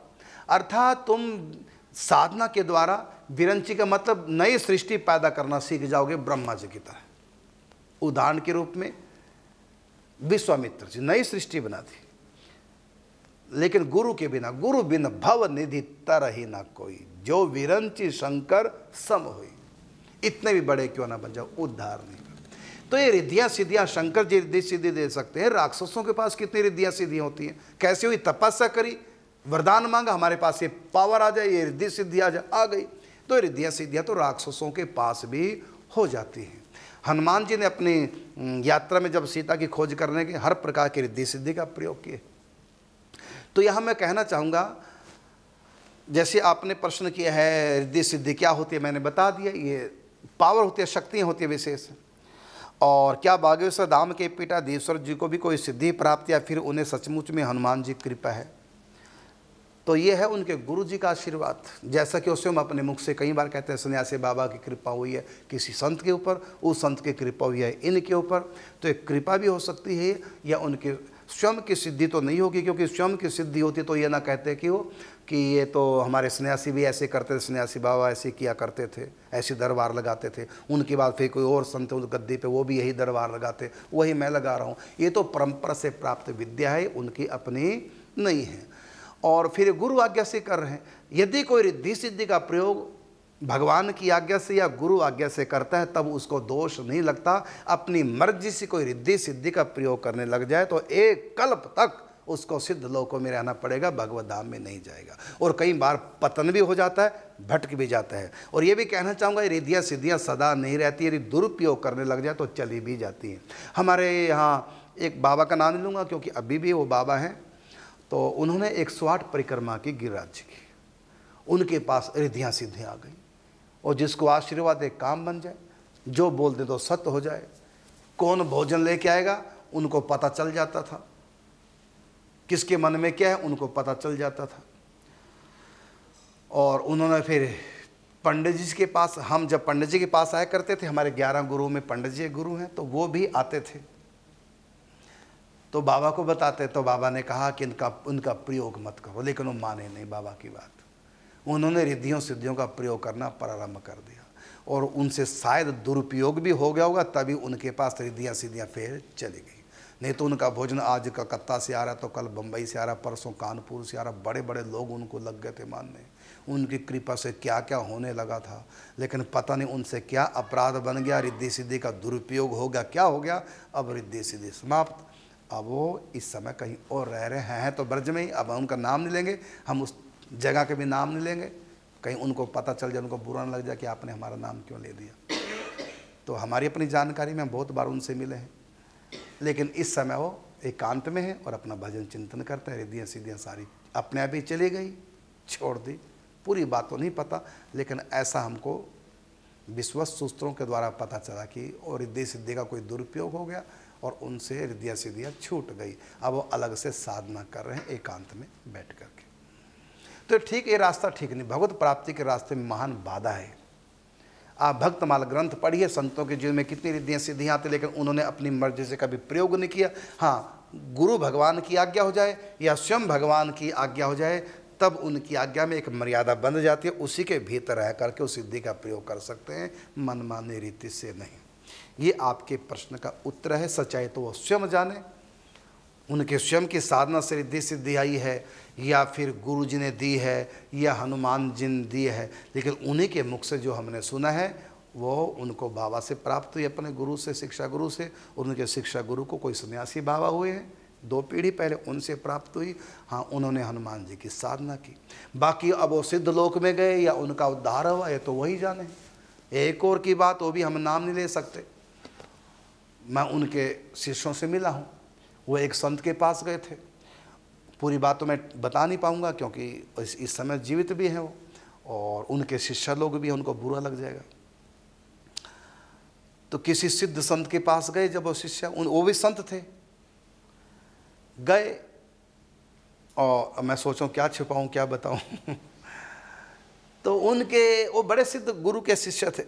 अर्थात तुम साधना के द्वारा, विरंची का मतलब नई सृष्टि पैदा करना सीख जाओगे ब्रह्मा जी की तरह। उदाहरण के रूप में विश्वामित्र जी नई सृष्टि बना दी, लेकिन गुरु के बिना, गुरु बिन भव निधि तरही ना कोई, जो विरंची शंकर सम हुई। इतने भी बड़े क्यों ना बन जाओ, उद्धार नहीं। तो ये रिद्धियां सिद्धियां शंकर जी रिद्धि सिद्धि दे सकते हैं। राक्षसों के पास कितनी रिद्धियां सिद्धियां होती हैं? कैसे हुई? तपस्या करी, वरदान मांगा, हमारे पास ये पावर आ जाए, ये रिद्धि सिद्धि आ गई। तो रिद्धियां सिद्धियां तो राक्षसों के पास भी हो जाती हैं। हनुमान जी ने अपनी यात्रा में जब सीता की खोज करने के हर प्रकार की रिद्धि सिद्धि का प्रयोग किए। तो यहाँ मैं कहना चाहूँगा, जैसे आपने प्रश्न किया है रिद्धि सिद्धि क्या होती है, मैंने बता दिया। ये पावर होती है, शक्तियाँ होती है विशेष। और क्या बागेश्वर धाम के पीठाधीश्वर जी को भी कोई सिद्धि प्राप्त या फिर उन्हें सचमुच में हनुमान जी की कृपा है? तो ये है उनके गुरु जी का आशीर्वाद। जैसा कि उससे हम अपने मुख से कई बार कहते हैं सन्यासी बाबा की कृपा हुई है किसी संत के ऊपर, उस संत की कृपा हुई है इनके ऊपर। तो एक कृपा भी हो सकती है या उनके स्वयं की सिद्धि तो नहीं होगी, क्योंकि स्वयं की सिद्धि होती तो ये ना कहते कि ये तो हमारे सन्यासी भी ऐसे करते थे, सन्यासी बाबा ऐसे किया करते थे, ऐसे दरबार लगाते थे। उनके बाद फिर कोई और संत उस गद्दी पे वो भी यही दरबार लगाते, वही मैं लगा रहा हूँ। ये तो परंपरा से प्राप्त विद्या है, उनकी अपनी नहीं है। और फिर गुरु आज्ञा से कर रहे हैं। यदि कोई रिद्धि सिद्धि का प्रयोग भगवान की आज्ञा से या गुरु आज्ञा से करता है तब उसको दोष नहीं लगता। अपनी मर्जी से कोई रिद्धि सिद्धि का प्रयोग करने लग जाए तो एक कल्प तक उसको सिद्ध लोकों में रहना पड़ेगा, भगवत धाम में नहीं जाएगा। और कई बार पतन भी हो जाता है, भटक भी जाता है। और ये भी कहना चाहूँगा, रिद्धियाँ सिद्धियाँ सदा नहीं रहती, यदि दुरुपयोग करने लग जाए तो चली भी जाती हैं। हमारे यहाँ एक बाबा का नाम नहीं लूँगा क्योंकि अभी भी वो बाबा हैं, तो उन्होंने 108 परिक्रमा की गिरिराज जी की। उनके पास रिद्धियाँ सिद्धियाँ आ गई और जिसको आशीर्वाद दे काम बन जाए, जो बोल दे तो सत्य हो जाए। कौन भोजन लेके आएगा उनको पता चल जाता था, किसके मन में क्या है उनको पता चल जाता था। और उन्होंने फिर पंडित जी के पास, हम जब पंडित जी के पास आया करते थे, हमारे 11 गुरुओं में पंडित जी गुरु हैं, तो वो भी आते थे तो बाबा को बताते, तो बाबा ने कहा कि उनका प्रयोग मत करो, लेकिन वो माने नहीं बाबा की बात। उन्होंने रिद्धियों सिद्धियों का प्रयोग करना प्रारंभ कर दिया और उनसे शायद दुरुपयोग भी हो गया होगा, तभी उनके पास रिद्धियाँ सिद्धियाँ फिर चली गई। नहीं तो उनका भोजन आज कलकत्ता से आ रहा, तो कल बम्बई से आ रहा, परसों कानपुर से आ रहा, बड़े बड़े लोग उनको लग गए थे मानने। उनकी कृपा से क्या क्या होने लगा था, लेकिन पता नहीं उनसे क्या अपराध बन गया, रिद्धि सिद्धि का दुरुपयोग हो गया, क्या हो गया। अब रिद्धि सिद्धि समाप्त। अब वो इस समय कहीं और रह रहे हैं तो ब्रज में ही। अब उनका नाम नहीं लेंगे, हम उस जगह के भी नाम नहीं लेंगे, कहीं उनको पता चल जाए, उनको बुरा न लग जाए कि आपने हमारा नाम क्यों ले दिया। तो हमारी अपनी जानकारी में हम बहुत बार उनसे मिले हैं, लेकिन इस समय वो एकांत में है और अपना भजन चिंतन करते हैं। रिद्धियाँ सिद्धियाँ सारी अपने आप ही चली गई, छोड़ दी। पूरी बात तो नहीं पता, लेकिन ऐसा हमको विश्वस्त सूत्रों के द्वारा पता चला कि और रिद्धि सिद्धि का कोई दुरुपयोग हो गया और उनसे रिद्धियाँ सिद्धियाँ छूट गई। अब वो अलग से साधना कर रहे हैं एकांत में बैठ करके। तो ठीक, ये रास्ता ठीक नहीं। भगवत प्राप्ति के रास्ते में महान बाधा है। आप भक्तमाल ग्रंथ पढ़िए, संतों के जीवन में कितनी रिद्धियाँ सिद्धियाँ आती, लेकिन उन्होंने अपनी मर्जी से कभी प्रयोग नहीं किया। हाँ, गुरु भगवान की आज्ञा हो जाए या स्वयं भगवान की आज्ञा हो जाए, तब उनकी आज्ञा में एक मर्यादा बन जाती है, उसी के भीतर रह करके उस सिद्धि का प्रयोग कर सकते हैं, मनमानी रीति से नहीं। ये आपके प्रश्न का उत्तर है। सच्चाई तो वो स्वयं जाने, उनके स्वयं की साधना से रिद्धि सिद्धि आई है या फिर गुरु जी ने दी है या हनुमान जी ने दी है, लेकिन उन्हीं के मुख से जो हमने सुना है वो उनको बाबा से प्राप्त हुई, अपने गुरु से, शिक्षा गुरु से। और उनके शिक्षा गुरु को कोई सन्यासी बाबा हुए हैं 2 पीढ़ी पहले, उनसे प्राप्त हुई। हाँ, उन्होंने हनुमान जी की साधना की। बाकी अब वो सिद्ध लोक में गए या उनका उद्धार हुआ, ये तो वही जाने। एक और की बात, वो भी हम नाम नहीं ले सकते। मैं उनके शिष्यों से मिला हूँ, वो एक संत के पास गए थे। पूरी बात तो मैं बता नहीं पाऊँगा क्योंकि इस समय जीवित भी हैं वो, और उनके शिष्य लोग भी हैं, उनको बुरा लग जाएगा। तो किसी सिद्ध संत के पास गए, जब वो शिष्य, वो भी संत थे, गए और मैं सोचूं क्या छिपाऊं क्या बताऊं तो उनके वो बड़े सिद्ध गुरु के शिष्य थे।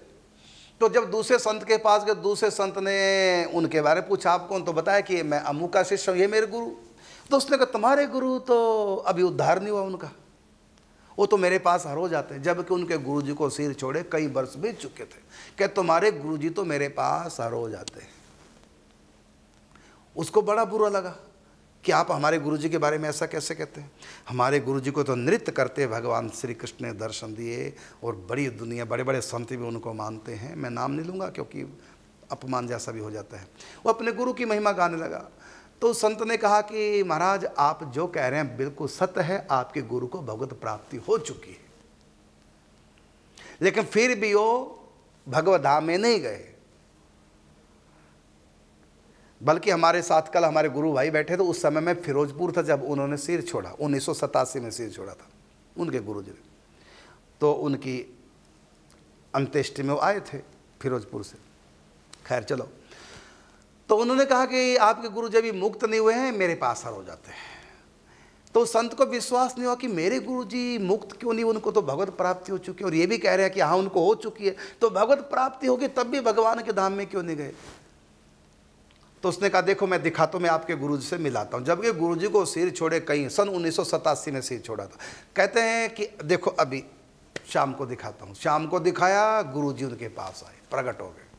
तो जब दूसरे संत के पास गए, दूसरे संत ने उनके बारे में पूछा, आप कौन? तो बताया कि मैं अमू का शिष्य हूँ, ये मेरे गुरु। तो उसने कहा तुम्हारे गुरु तो अभी उद्धार नहीं हुआ उनका, वो तो मेरे पास हर रोज आते हैं। जबकि उनके गुरु जी को सिर छोड़े कई वर्ष बीत चुके थे। क्या तुम्हारे गुरु जी तो मेरे पास हर रोज आते हैं। उसको बड़ा बुरा लगा कि आप हमारे गुरु जी के बारे में ऐसा कैसे कहते हैं। हमारे गुरु जी को तो नृत्य करते भगवान श्री कृष्ण ने दर्शन दिए, और बड़ी दुनिया, बड़े बड़े संत भी उनको मानते हैं। मैं नाम नहीं लूँगा क्योंकि अपमान जैसा भी हो जाता है। वो अपने गुरु की महिमा गाने लगा। तो संत ने कहा कि महाराज, आप जो कह रहे हैं बिल्कुल सत्य है, आपके गुरु को भगवत प्राप्ति हो चुकी है, लेकिन फिर भी वो भगवत धाम में नहीं गए। बल्कि हमारे साथ कल हमारे गुरु भाई बैठे थे, उस समय मैं फिरोजपुर था जब उन्होंने सिर छोड़ा, 1987 में सिर छोड़ा था उनके गुरु जी ने। तो उनकी अंत्येष्टि में वो आए थे फिरोजपुर से। खैर चलो, तो उन्होंने कहा कि आपके गुरु जब भी मुक्त नहीं हुए हैं मेरे पास हर हो जाते हैं। तो संत को विश्वास नहीं हुआ कि मेरे गुरु जी मुक्त क्यों नहीं, उनको तो भगवत प्राप्ति हो चुकी है, और ये भी कह रहे हैं कि हाँ उनको हो चुकी है, तो भगवत प्राप्ति होगी तब भी भगवान के धाम में क्यों नहीं गए। तो उसने कहा देखो मैं दिखाता हूँ, मैं आपके गुरु जी से मिलाता हूँ। जबकि गुरु जी को सिर छोड़े कहीं सन 1987 में सिर छोड़ा था। कहते हैं कि देखो अभी शाम को दिखाता हूँ। शाम को दिखाया, गुरु जी उनके पास आए, प्रकट हो गए।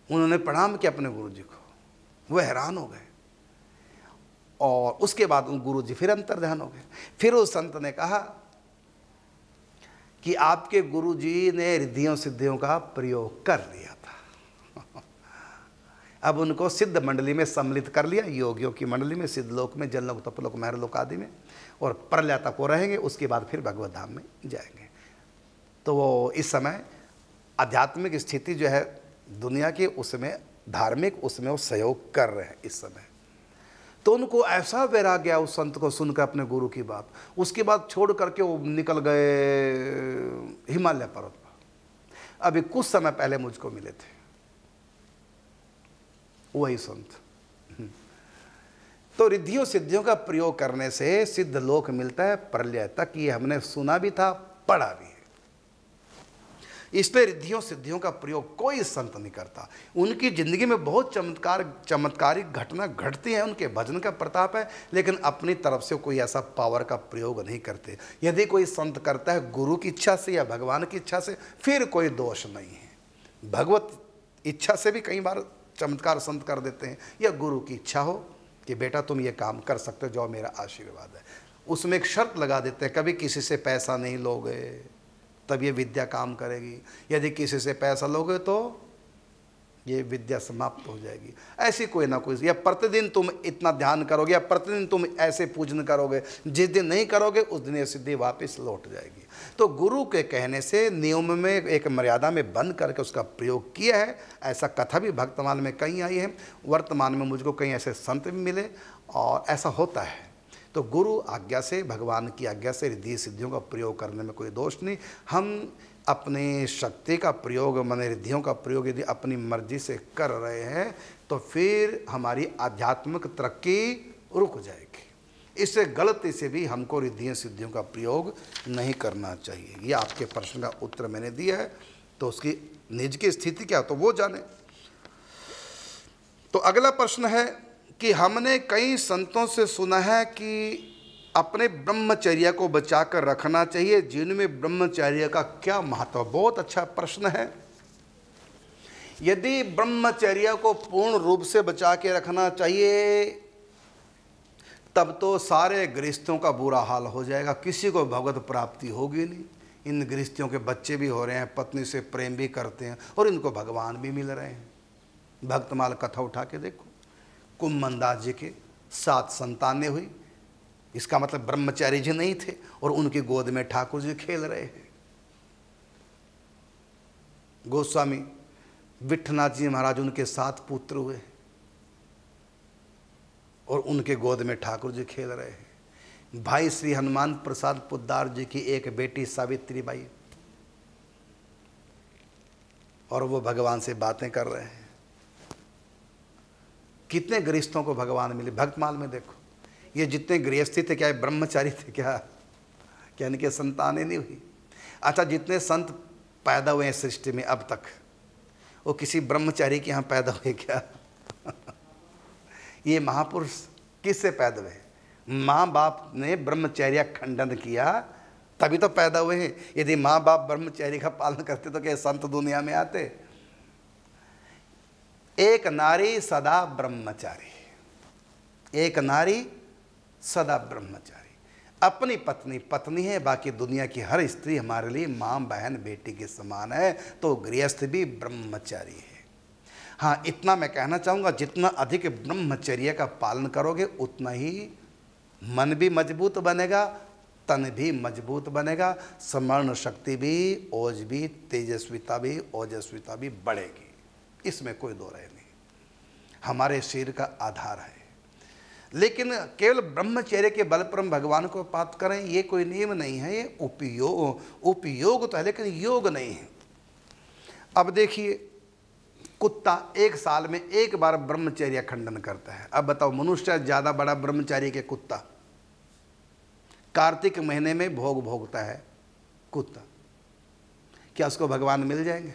उन्होंने प्रणाम किया अपने गुरु जी को, वह हैरान हो गए। और उसके बाद उन गुरु जी फिर अंतर्ध्यान हो गए। फिर उस संत ने कहा कि आपके गुरु जी ने रिद्धियों सिद्धियों का प्रयोग कर लिया था। अब उनको सिद्ध मंडली में सम्मिलित कर लिया, योगियों की मंडली में, सिद्धलोक में, जनलोक, तपलोक, महरलोक आदि में, और प्रलय तक वो रहेंगे। उसके बाद फिर भगवत धाम में जाएंगे। तो वो इस समय आध्यात्मिक स्थिति जो है दुनिया की, उसमें धार्मिक, उसमें वो सहयोग कर रहे हैं इस समय। तो उनको ऐसा वैराग्य गया उस संत को सुनकर अपने गुरु की बात। उसके बाद छोड़ करके वो निकल गए हिमालय पर्वत पर। अभी कुछ समय पहले मुझको मिले थे वही संत। तो रिद्धियों सिद्धियों का प्रयोग करने से सिद्ध लोक मिलता है प्रलय तक, ये हमने सुना भी था, पढ़ा भी है। इसलिए रिद्धियों सिद्धियों का प्रयोग कोई संत नहीं करता। उनकी जिंदगी में बहुत चमत्कारिक घटना घटती है, उनके भजन का प्रताप है, लेकिन अपनी तरफ से कोई ऐसा पावर का प्रयोग नहीं करते। यदि कोई संत करता है गुरु की इच्छा से या भगवान की इच्छा से, फिर कोई दोष नहीं है। भगवत इच्छा से भी कई बार चमत्कार संत कर देते हैं, या गुरु की इच्छा हो कि बेटा तुम ये काम कर सकते हो, जो मेरा आशीर्वाद है। उसमें एक शर्त लगा देते हैं, कभी किसी से पैसा नहीं लोगे तब ये विद्या काम करेगी, यदि किसी से पैसा लोगे तो ये विद्या समाप्त हो जाएगी। ऐसी कोई ना कोई, या प्रतिदिन तुम इतना ध्यान करोगे, या प्रतिदिन तुम ऐसे पूजन करोगे, जिस दिन नहीं करोगे उस दिन ये सिद्धि वापस लौट जाएगी। तो गुरु के कहने से नियम में, एक मर्यादा में बंद करके उसका प्रयोग किया है। ऐसा कथा भी भक्तमाल में कहीं आई है, वर्तमान में मुझको कहीं ऐसे संत भी मिले, और ऐसा होता है। तो गुरु आज्ञा से, भगवान की आज्ञा से रिद्धि सिद्धियों का प्रयोग करने में कोई दोष नहीं। हम अपनी शक्ति का प्रयोग, माने रिद्धियों का प्रयोग यदि अपनी मर्जी से कर रहे हैं तो फिर हमारी आध्यात्मिक तरक्की रुक जाएगी। इससे गलती से भी हमको रिद्धियों सिद्धियों का प्रयोग नहीं करना चाहिए। ये आपके प्रश्न का उत्तर मैंने दिया है, तो उसकी निज की स्थिति क्या तो वो जाने। तो अगला प्रश्न है कि हमने कई संतों से सुना है कि अपने ब्रह्मचर्य को बचाकर रखना चाहिए, जीवन में ब्रह्मचर्य का क्या महत्व। बहुत अच्छा प्रश्न है। यदि ब्रह्मचर्य को पूर्ण रूप से बचा के रखना चाहिए तब तो सारे गृहस्थों का बुरा हाल हो जाएगा, किसी को भगवत प्राप्ति होगी नहीं। इन गृहस्थियों के बच्चे भी हो रहे हैं, पत्नी से प्रेम भी करते हैं, और इनको भगवान भी मिल रहे हैं। भक्तमाल कथा उठा के देखो, कुम्भमंदास जी के 7 संतानें हुई, इसका मतलब ब्रह्मचारी जी नहीं थे, और उनकी गोद में ठाकुर जी खेल रहे हैं। गोस्वामी विठनाथ जी महाराज, उनके 7 पुत्र हुए, और उनके गोद में ठाकुर जी खेल रहे हैं। भाई श्री हनुमान प्रसाद पोद्दार जी की एक बेटी सावित्री बाई, और वो भगवान से बातें कर रहे हैं। कितने गृहस्थों को भगवान मिले भक्तमाल में देखो। ये जितने गृहस्थी थे क्या ये ब्रह्मचारी थे क्या इनके संतानें नहीं हुई? अच्छा, जितने संत पैदा हुए हैं सृष्टि में अब तक, वो किसी ब्रह्मचारी के यहाँ पैदा हुए क्या? ये महापुरुष किससे पैदा हुए? माँ बाप ने ब्रह्मचर्य खंडन किया तभी तो पैदा हुए हैं। यदि माँ बाप ब्रह्मचर्य का पालन करते तो क्या संत दुनिया में आते? एक नारी सदा ब्रह्मचारी, एक नारी सदा ब्रह्मचारी। अपनी पत्नी पत्नी है, बाकी दुनिया की हर स्त्री हमारे लिए माँ बहन बेटी के समान है। तो गृहस्थ भी ब्रह्मचारी है। हाँ, इतना मैं कहना चाहूँगा, जितना अधिक ब्रह्मचर्य का पालन करोगे उतना ही मन भी मजबूत बनेगा, तन भी मजबूत बनेगा, स्मरण शक्ति भी, ओज भी, तेजस्विता भी, ओजस्विता भी बढ़ेगी। इसमें कोई दो राय नहीं, हमारे शरीर का आधार है। लेकिन केवल ब्रह्मचर्य के बल पर हम भगवान को प्राप्त करें, ये कोई नियम नहीं है। ये उपयोग तो है लेकिन योग नहीं है। अब देखिए, कुत्ता एक साल में एक बार ब्रह्मचर्य खंडन करता है। अब बताओ, मनुष्य ज़्यादा बड़ा ब्रह्मचारी के कुत्ता। कार्तिक महीने में भोग भोगता है कुत्ता, क्या उसको भगवान मिल जाएंगे?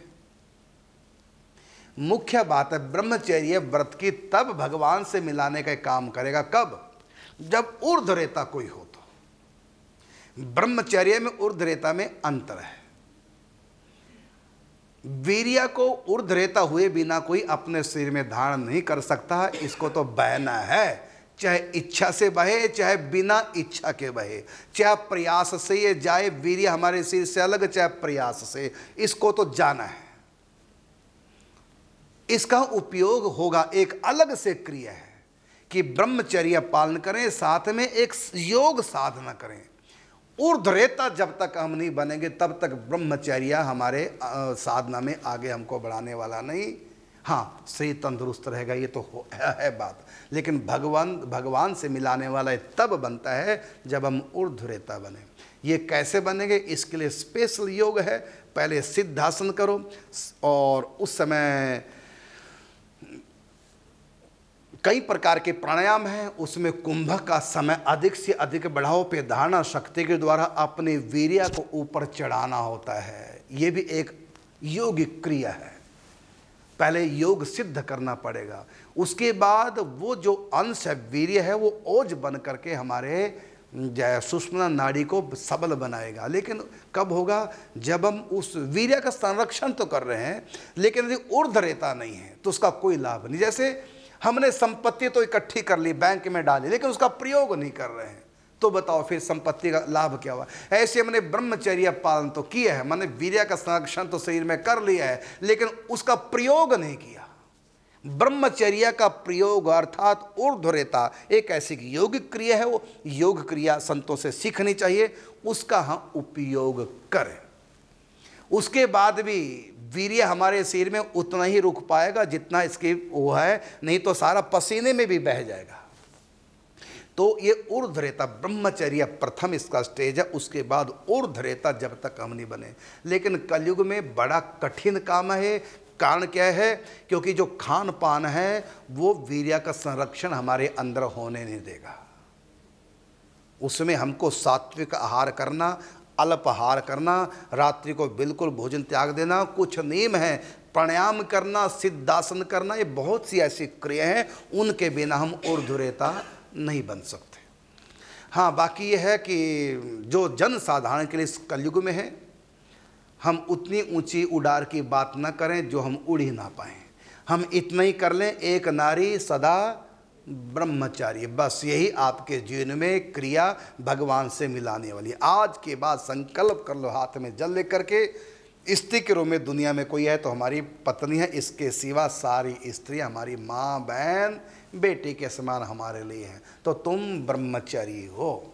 मुख्य बात है ब्रह्मचर्य व्रत की तब भगवान से मिलाने का काम करेगा। कब? जब ऊर्ध्वरेता कोई हो तो। ब्रह्मचर्य में ऊर्ध्वरेता में अंतर है। वीर्य को ऊर्ध्वरेता हुए बिना कोई अपने शरीर में धारण नहीं कर सकता। इसको तो बहना है, चाहे इच्छा से बहे चाहे बिना इच्छा के बहे, चाहे प्रयास से ये जाए। वीर्य हमारे शरीर से अलग, चाहे प्रयास से, इसको तो जाना है। इसका उपयोग होगा एक अलग से क्रिया है कि ब्रह्मचर्य पालन करें, साथ में एक योग साधना करें। ऊर्ध्वरेता जब तक हम नहीं बनेंगे तब तक ब्रह्मचर्य हमारे साधना में आगे हमको बढ़ाने वाला नहीं। हाँ, शरीर तंदुरुस्त रहेगा, ये तो है बात, लेकिन भगवान से मिलाने वाला तब बनता है जब हम ऊर्ध्वरेता बने। ये कैसे बनेंगे? इसके लिए स्पेशल योग है। पहले सिद्धासन करो और उस समय कई प्रकार के प्राणायाम हैं, उसमें कुंभक का समय अधिक से अधिक बढ़ाओ पे धारणा शक्ति के द्वारा अपने वीर्य को ऊपर चढ़ाना होता है। ये भी एक योगिक क्रिया है। पहले योग सिद्ध करना पड़ेगा, उसके बाद वो जो अंश है वीर्य है वो ओज बन करके हमारे सुषुम्ना नाड़ी को सबल बनाएगा। लेकिन कब होगा? जब हम उस वीर्य का संरक्षण तो कर रहे हैं लेकिन यदि ऊर्ध्वरेता नहीं है तो उसका कोई लाभ नहीं। जैसे हमने संपत्ति तो इकट्ठी कर ली, बैंक में डाली, लेकिन उसका प्रयोग नहीं कर रहे हैं, तो बताओ फिर संपत्ति का लाभ क्या हुआ? ऐसे हमने ब्रह्मचर्य पालन तो किया है, मैंने वीर्य का संरक्षण तो शरीर में कर लिया है, लेकिन उसका प्रयोग नहीं किया। ब्रह्मचर्य का प्रयोग अर्थात ऊर्ध्वरेता एक ऐसी योगिक क्रिया है, वो योग क्रिया संतों से सीखनी चाहिए, उसका हम उपयोग करें। उसके बाद भी वीर्य हमारे शरीर में उतना ही रुक पाएगा जितना इसकी वो है, नहीं तो सारा पसीने में भी बह जाएगा। तो ये ऊर्ध्वरेता ब्रह्मचर्य प्रथम इसका स्टेज है। उसके बाद ऊर्ध्वरेता जब तक हम नहीं बने। लेकिन कलयुग में बड़ा कठिन काम है। कारण क्या है? क्योंकि जो खान पान है वो वीर्य का संरक्षण हमारे अंदर होने नहीं देगा। उसमें हमको सात्विक आहार करना, अल्पाहार करना, रात्रि को बिल्कुल भोजन त्याग देना, कुछ नियम है, प्राणायाम करना, सिद्धासन करना, ये बहुत सी ऐसी क्रिया हैं, उनके बिना हम ऊर्ध्वरेता नहीं बन सकते। हाँ, बाकी यह है कि जो जन साधारण के लिए इस कलयुग में है, हम उतनी ऊंची उड़ार की बात न करें जो हम उड़ ही ना पाएँ। हम इतना ही कर लें, एक नारी सदा ब्रह्मचारी, बस यही आपके जीवन में क्रिया भगवान से मिलाने वाली। आज के बाद संकल्प कर लो, हाथ में जल लेकर के। स्त्री के रूप में दुनिया में कोई है तो हमारी पत्नी है, इसके सिवा सारी स्त्री हमारी माँ, बहन, बेटी के समान हमारे लिए हैं। तो तुम ब्रह्मचारी हो।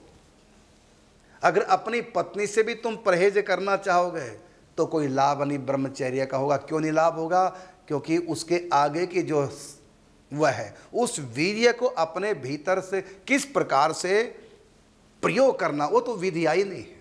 अगर अपनी पत्नी से भी तुम परहेज करना चाहोगे तो कोई लाभ नहीं ब्रह्मचर्य का होगा। क्यों नहीं लाभ होगा? क्योंकि उसके आगे की जो वह है, उस वीर्य को अपने भीतर से किस प्रकार से प्रयोग करना, वो तो विधिया ही नहीं है।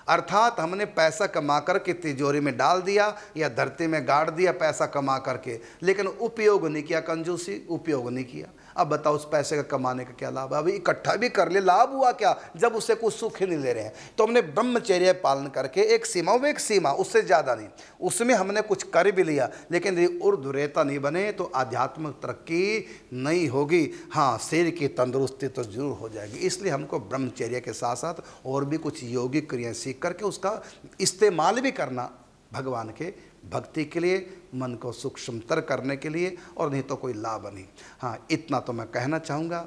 अर्थात हमने पैसा कमा करके तिजोरी में डाल दिया या धरती में गाड़ दिया पैसा कमा करके, लेकिन उपयोग नहीं किया, कंजूसी उपयोग नहीं किया। अब बताओ उस पैसे का कमाने का क्या लाभ? अभी इकट्ठा भी कर ले, लाभ हुआ क्या जब उससे कुछ सुख ही नहीं ले रहे हैं। तो हमने ब्रह्मचर्य पालन करके एक सीमा, वो एक सीमा, उससे ज़्यादा नहीं, उसमें हमने कुछ कर भी लिया, लेकिन यदि ऊर्ध्वरेता नहीं बने तो आध्यात्मिक तरक्की नहीं होगी। हाँ, शरीर की तंदुरुस्ती तो जरूर हो जाएगी। इसलिए हमको ब्रह्मचर्य के साथ साथ और भी कुछ योगिक क्रियाएँ सीख करके उसका इस्तेमाल भी करना भगवान के भक्ति के लिए, मन को सूक्ष्मतर करने के लिए, और नहीं तो कोई लाभ नहीं। हाँ, इतना तो मैं कहना चाहूँगा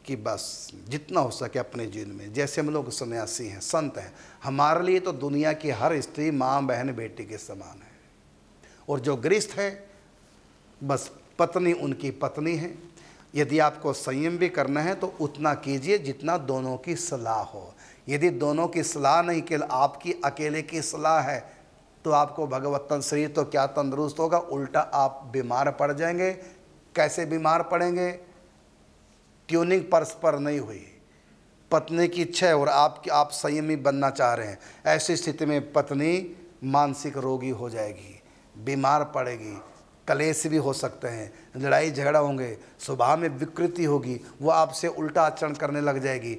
कि बस जितना हो सके अपने जीवन में, जैसे हम लोग सन्यासी हैं, संत हैं, हमारे लिए तो दुनिया की हर स्त्री माँ, बहन, बेटी के समान है। और जो गृहस्थ है बस पत्नी उनकी पत्नी है। यदि आपको संयम भी करना है तो उतना कीजिए जितना दोनों की सलाह हो। यदि दोनों की सलाह नहीं, केवल आपकी अकेले की सलाह है, तो आपको भगवतन शरीर तो क्या तंदुरुस्त होगा, उल्टा आप बीमार पड़ जाएंगे। कैसे बीमार पड़ेंगे? ट्यूनिंग परस्पर नहीं हुई, पत्नी की इच्छा है और आप संयमी बनना चाह रहे हैं, ऐसी स्थिति में पत्नी मानसिक रोगी हो जाएगी, बीमार पड़ेगी, कलेश भी हो सकते हैं, लड़ाई झगड़ा होंगे, स्वभाव में विकृति होगी, वो आपसे उल्टा आचरण करने लग जाएगी,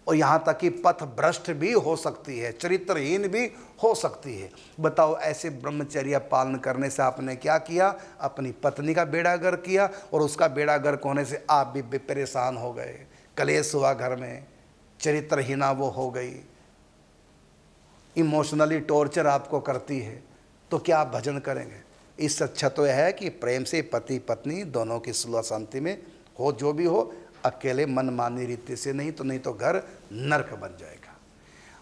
और यहाँ तक कि पथ भ्रष्ट भी हो सकती है, चरित्रहीन भी हो सकती है। बताओ, ऐसे ब्रह्मचर्य पालन करने से आपने क्या किया? अपनी पत्नी का बेड़ा गर्क किया, और उसका बेड़ा गर्क होने से आप भी परेशान हो गए, कलेश हुआ घर में, चरित्रहीना वो हो गई, इमोशनली टॉर्चर आपको करती है, तो क्या आप भजन करेंगे? इससे अच्छा तो यह है कि प्रेम से पति पत्नी दोनों की सुलह शांति में हो, जो भी हो, अकेले मनमानी रीति से नहीं तो घर नरक बन जाएगा।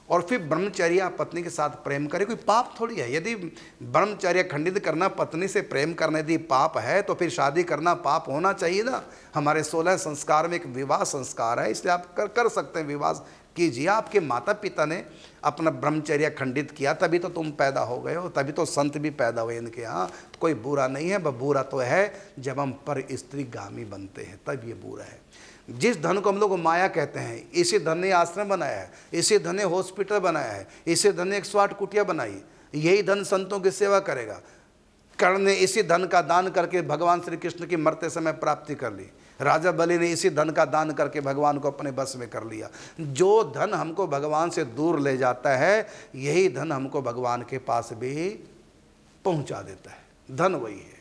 और फिर ब्रह्मचर्य पत्नी के साथ प्रेम करे, कोई पाप थोड़ी है। यदि ब्रह्मचर्य खंडित करना पत्नी से प्रेम करने यदि पाप है, तो फिर शादी करना पाप होना चाहिए ना। हमारे 16 संस्कार में एक विवाह संस्कार है, इसलिए आप कर सकते हैं, विवाह कीजिए। आपके माता पिता ने अपना ब्रह्मचर्य खंडित किया, तभी तो तुम पैदा हो गए हो, तभी तो संत भी पैदा हुए इनके यहाँ। तो कोई बुरा नहीं है, बुरा तो है जब हम पर स्त्री गामी बनते हैं, तब ये बुरा है। जिस धन को हम लोग माया कहते हैं, इसी धन ने आश्रम बनाया है, इसी धन ने हॉस्पिटल बनाया है, इसी धन ने 108 कुटिया बनाई, यही धन संतों की सेवा करेगा। कर्ण ने इसी धन का दान करके भगवान श्री कृष्ण की मरते समय प्राप्ति कर ली, राजा बलि ने इसी धन का दान करके भगवान को अपने बस में कर लिया। जो धन हमको भगवान से दूर ले जाता है, यही धन हमको भगवान के पास भी पहुंचा देता है, धन वही है।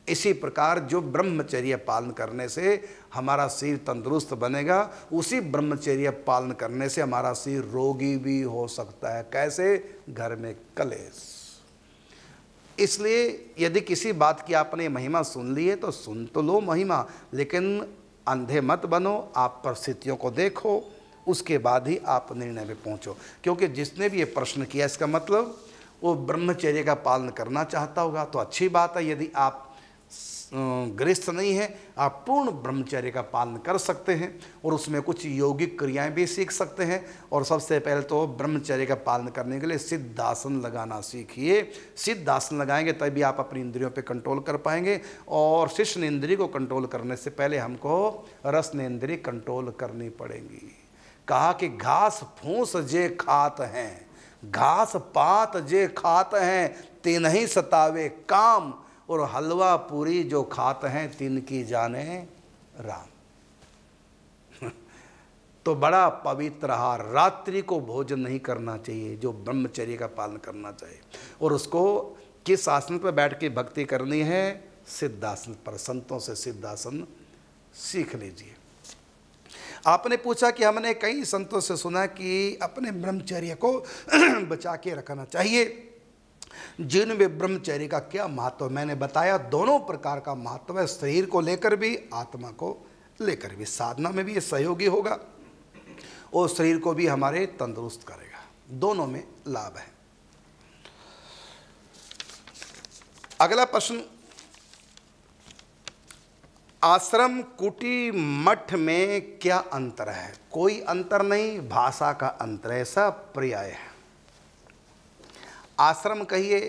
इसी प्रकार जो ब्रह्मचर्य पालन करने से हमारा शरीर तंदुरुस्त बनेगा, उसी ब्रह्मचर्य पालन करने से हमारा शरीर रोगी भी हो सकता है। कैसे? घर में कलेश। इसलिए यदि किसी बात की आपने महिमा सुन ली है तो सुन तो लो महिमा, लेकिन अंधे मत बनो। आप परिस्थितियों को देखो, उसके बाद ही आप निर्णय में पहुंचो। क्योंकि जिसने भी ये प्रश्न किया, इसका मतलब वो ब्रह्मचर्य का पालन करना चाहता होगा, तो अच्छी बात है। यदि आप गृहस्थ नहीं है, आप पूर्ण ब्रह्मचर्य का पालन कर सकते हैं, और उसमें कुछ यौगिक क्रियाएं भी सीख सकते हैं। और सबसे पहले तो ब्रह्मचर्य का पालन करने के लिए सिद्धासन लगाना सीखिए। सिद्धासन लगाएंगे तभी आप अपनी इंद्रियों पे कंट्रोल कर पाएंगे। और शिष्ण इंद्रिय को कंट्रोल करने से पहले हमको रसन इंद्रिय कंट्रोल करनी पड़ेगी। कहा कि घास फूस जे खात हैं, घास पात जे खात हैं, तीन ही सतावे काम, और हलवा पूरी जो खाते हैं, तीन की जाने राम। तो बड़ा पवित्र आहार, रात्रि को भोजन नहीं करना चाहिए, जो ब्रह्मचर्य का पालन करना चाहिए। और उसको किस आसन पर बैठ के भक्ति करनी है? सिद्धासन पर। संतों से सिद्धासन सीख लीजिए। आपने पूछा कि हमने कई संतों से सुना कि अपने ब्रह्मचर्य को बचा के रखना चाहिए, जिनमें ब्रह्मचर्य का क्या महत्व। मैंने बताया दोनों प्रकार का महत्व है, शरीर को लेकर भी, आत्मा को लेकर भी। साधना में भी ये सहयोगी होगा और शरीर को भी हमारे तंदुरुस्त करेगा, दोनों में लाभ है। अगला प्रश्न, आश्रम कुटी मठ में क्या अंतर है? कोई अंतर नहीं, भाषा का अंतर है, सब पर्याय है। आश्रम कहिए,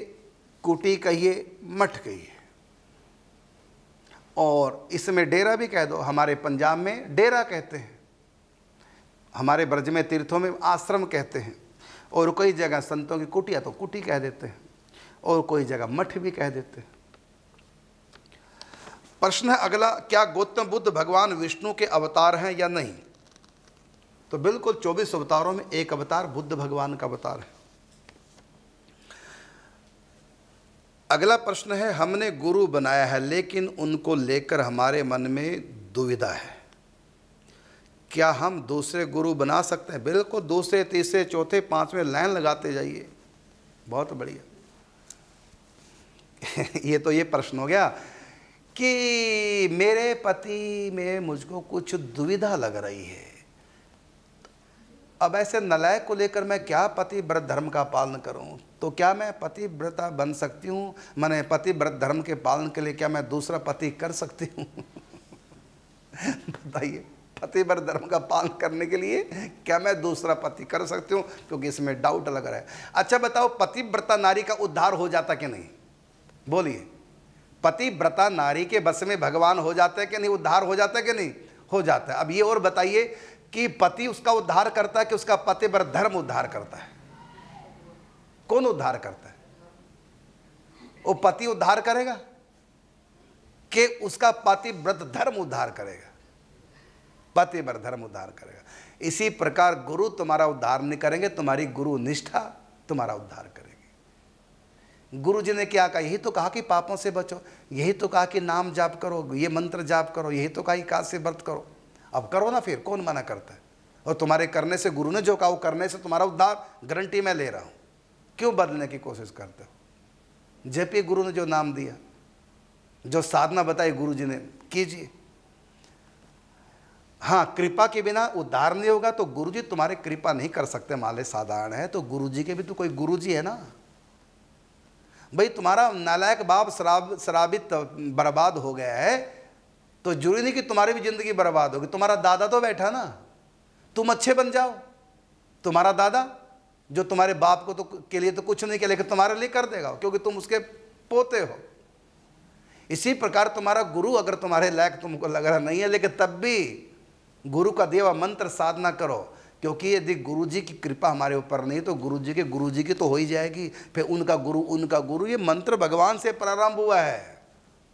कुटी कहिए, मठ कहिए, और इसमें डेरा भी कह दो। हमारे पंजाब में डेरा कहते हैं, हमारे ब्रज में तीर्थों में आश्रम कहते हैं, और कोई जगह संतों की कुटिया तो कुटी कह देते हैं, और कोई जगह मठ भी कह देते हैं। प्रश्न है अगला, क्या गौतम बुद्ध भगवान विष्णु के अवतार हैं या नहीं? तो बिल्कुल 24 अवतारों में एक अवतार बुद्ध भगवान का अवतार है। अगला प्रश्न है, हमने गुरु बनाया है लेकिन उनको लेकर हमारे मन में दुविधा है, क्या हम दूसरे गुरु बना सकते हैं? बिल्कुल, दूसरे तीसरे चौथे पांचवें लाइन लगाते जाइए, बहुत बढ़िया। ये तो ये प्रश्न हो गया कि मेरे पति में मुझको कुछ दुविधा लग रही है। अब ऐसे नलायक को लेकर मैं क्या पतिव्रत धर्म का पालन करूं? तो क्या मैं पतिव्रता बन सकती हूं? मैंने पतिव्रत धर्म के पालन के लिए क्या मैं दूसरा पति कर सकती हूं? बताइए, पतिव्रत धर्म का पालन करने के लिए क्या मैं दूसरा पति कर सकती हूं? क्योंकि इसमें डाउट लग रहा है। अच्छा बताओ, पतिव्रता नारी का उद्धार हो जाता कि नहीं? बोलिए, पतिव्रता नारी के बस में भगवान हो जाता है कि नहीं? उद्धार हो जाता है कि नहीं? हो जाता है। अब ये और बताइए कि पति उसका उद्धार करता है कि उसका पतिव्रत धर्म उद्धार करता है? कौन उद्धार करता है? वो पति उद्धार करेगा? कि उसका पतिव्रत धर्म उद्धार करेगा, पतिव्रत धर्म उद्धार करेगा। इसी प्रकार गुरु तुम्हारा उद्धार नहीं करेंगे, तुम्हारी गुरु निष्ठा तुम्हारा उद्धार करेगी। गुरु जी ने क्या कहा? यही तो कहा कि पापों से बचो, यही तो कहा कि नाम जाप करो, ये मंत्र जाप करो, यही तो कहा एकादशी व्रत करो। अब करो ना, फिर कौन मना करता है? और तुम्हारे करने से, गुरु ने जो कहा वो करने से तुम्हारा उद्धार गारंटी मैं ले रहा हूँ। क्यों बदलने की कोशिश करते हो? जब भी गुरु ने जो नाम दिया, जो साधना बताई गुरु जी ने, कीजिए। हाँ, कृपा के बिना उद्धार नहीं होगा, तो गुरु जी तुम्हारे कृपा नहीं कर सकते, माले साधारण है, तो गुरु जी के भी तो कोई गुरु जी है ना। भाई तुम्हारा नालायक बाप शराबित बर्बाद हो गया है, तो जरूरी नहीं कि तुम्हारी भी जिंदगी बर्बाद होगी। तुम्हारा दादा तो बैठा ना, तुम अच्छे बन जाओ। तुम्हारा दादा जो तुम्हारे बाप को तो के लिए तो कुछ नहीं किया, लेकिन तुम्हारे लिए कर देगा, क्योंकि तुम उसके पोते हो। इसी प्रकार तुम्हारा गुरु अगर तुम्हारे लायक तुमको लग रहा नहीं है, लेकिन तब भी गुरु का दिया हुआ मंत्र साधना करो, क्योंकि यदि गुरु जी की कृपा हमारे ऊपर नहीं तो गुरु जी की तो हो ही जाएगी। फिर उनका गुरु, ये मंत्र भगवान से प्रारंभ हुआ है,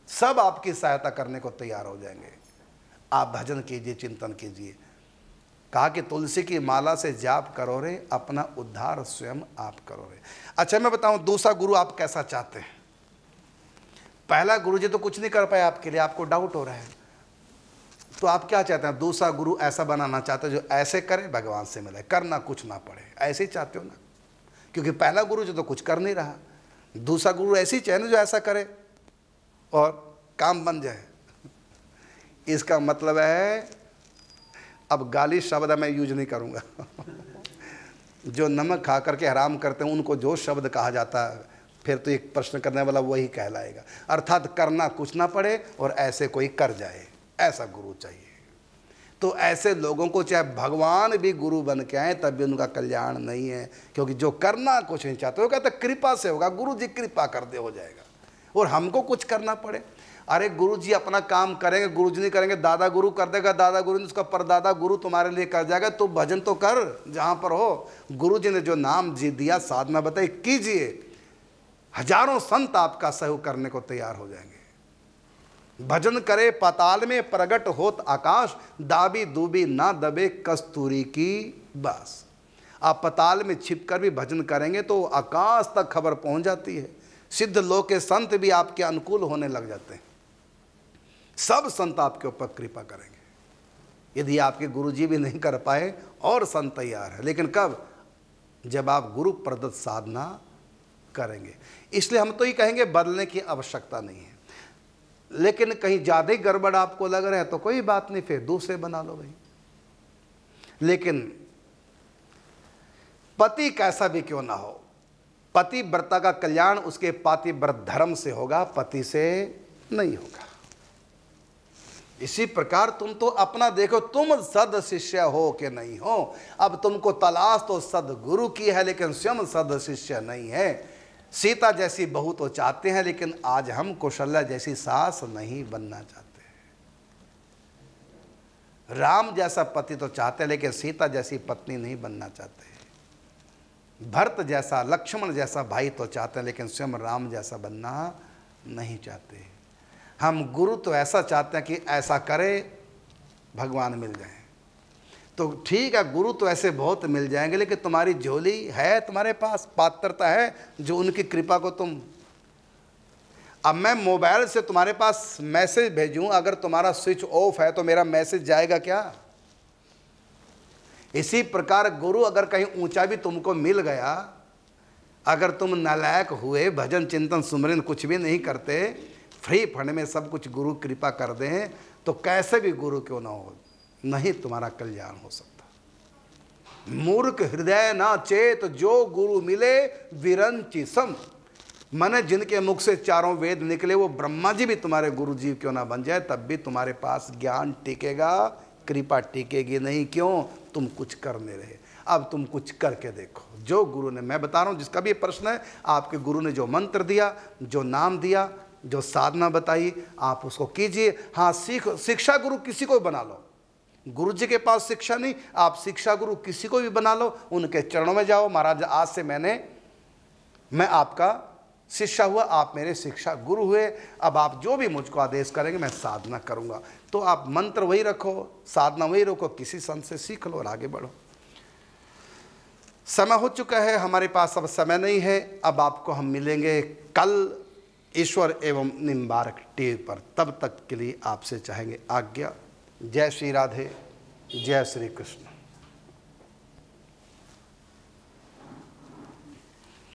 सब आपकी सहायता करने को तैयार हो जाएंगे। आप भजन कीजिए, चिंतन कीजिए। कहा कि तुलसी की माला से जाप करो रे, अपना उद्धार स्वयं आप करो रे। अच्छा, मैं बताऊं दूसरा गुरु आप कैसा चाहते हैं? पहला गुरु जी तो कुछ नहीं कर पाए आपके लिए, आपको डाउट हो रहा है, तो आप क्या चाहते हैं? दूसरा गुरु ऐसा बनाना चाहते हैं जो ऐसे करे, भगवान से मिले, करना कुछ ना पड़े, ऐसे ही चाहते हो ना? क्योंकि पहला गुरु जो तो कुछ कर नहीं रहा, दूसरा गुरु ऐसे ही चाहिए जो ऐसा करे और काम बन जाए। इसका मतलब है, अब गाली शब्द मैं यूज नहीं करूँगा जो नमक खा करके हराम करते हैं उनको जो शब्द कहा जाता है, फिर तो एक प्रश्न करने वाला वही कहलाएगा। अर्थात करना कुछ ना पड़े और ऐसे कोई कर जाए, ऐसा गुरु चाहिए। तो ऐसे लोगों को चाहे भगवान भी गुरु बन के आए तब भी उनका कल्याण नहीं है, क्योंकि जो करना कुछ नहीं चाहते, वो कहते कृपा से होगा, गुरु जी कृपा कर दे हो जाएगा, और हमको कुछ करना पड़े। अरे गुरु जी अपना काम करेंगे, गुरु जी नहीं करेंगे, दादा गुरु कर देगा, दादा गुरु ने उसका परदादा गुरु तुम्हारे लिए कर जाएगा। तो भजन तो कर जहाँ पर हो। गुरु जी ने जो नाम जी दिया, साधना बताई, कीजिए। हजारों संत आपका सहयोग करने को तैयार हो जाएंगे। भजन करे पाताल में प्रगट होत आकाश, दाबी दूबी ना दबे कस्तूरी की बास। आप पाताल में छिपकर भी भजन करेंगे तो आकाश तक खबर पहुंच जाती है। सिद्ध लोक के संत भी आपके अनुकूल होने लग जाते हैं। सब संत आपके ऊपर कृपा करेंगे। यदि आपके गुरु जी भी नहीं कर पाए और संत तैयार है, लेकिन कब? जब आप गुरु प्रदत्त साधना करेंगे। इसलिए हम तो ये कहेंगे बदलने की आवश्यकता नहीं है, लेकिन कहीं ज़्यादा ही गड़बड़ आपको लग रहा है तो कोई बात नहीं, फिर दूसरे बना लो भाई। लेकिन पति कैसा भी क्यों ना हो, पतिव्रता का कल्याण उसके पतिव्रत धर्म से होगा, पति से नहीं होगा। इसी प्रकार तुम तो अपना देखो, तुम सद शिष्य हो कि नहीं हो। अब तुमको तलाश तो सदगुरु की है, लेकिन स्वयं सद शिष्य नहीं है। सीता जैसी बहू तो चाहते हैं, लेकिन आज हम कौशल्या जैसी सास नहीं बनना चाहते। राम जैसा पति तो चाहते हैं, लेकिन सीता जैसी पत्नी नहीं बनना चाहते। भरत जैसा, लक्ष्मण जैसा भाई तो चाहते हैं, लेकिन स्वयं राम जैसा बनना नहीं चाहते। हम गुरु तो ऐसा चाहते हैं कि ऐसा करे भगवान मिल जाए। तो ठीक है, गुरु तो ऐसे बहुत मिल जाएंगे, लेकिन तुम्हारी झोली है, तुम्हारे पास पात्रता है जो उनकी कृपा को तुम। अब मैं मोबाइल से तुम्हारे पास मैसेज भेजूं, अगर तुम्हारा स्विच ऑफ है तो मेरा मैसेज जाएगा क्या? इसी प्रकार गुरु अगर कहीं ऊंचा भी तुमको मिल गया, अगर तुम नालायक हुए, भजन चिंतन सुमरन कुछ भी नहीं करते, फ्री फंड में सब कुछ गुरु कृपा कर दें, तो कैसे भी गुरु क्यों ना हो, नहीं तुम्हारा कल्याण हो सकता। मूर्ख हृदय ना चेत, जो गुरु मिले विरंचि सम। माने जिनके मुख से चारों वेद निकले, वो ब्रह्मा जी भी तुम्हारे गुरु जी क्यों ना बन जाए, तब भी तुम्हारे पास ज्ञान टिकेगा, कृपा टिकेगी नहीं। क्यों? तुम कुछ कर नहीं रहे। अब तुम कुछ करके देखो। जो गुरु ने, मैं बता रहा हूँ, जिसका भी प्रश्न है, आपके गुरु ने जो मंत्र दिया, जो नाम दिया, जो साधना बताई, आप उसको कीजिए। हाँ, शिक्षा गुरु किसी को भी बना लो। गुरु जी के पास शिक्षा नहीं, आप शिक्षा गुरु किसी को भी बना लो, उनके चरणों में जाओ, महाराज आज से मैं आपका शिष्य हुआ, आप मेरे शिक्षा गुरु हुए। अब आप जो भी मुझको आदेश करेंगे मैं साधना करूँगा। तो आप मंत्र वही रखो, साधना वही रखो, किसी संत से सीख लो और आगे बढ़ो। समय हो चुका है, हमारे पास अब समय नहीं है। अब आपको हम मिलेंगे कल ईश्वर एवं निम्बारक टीवी पर। तब तक के लिए आपसे चाहेंगे आज्ञा। जय श्री राधे, जय श्री कृष्ण।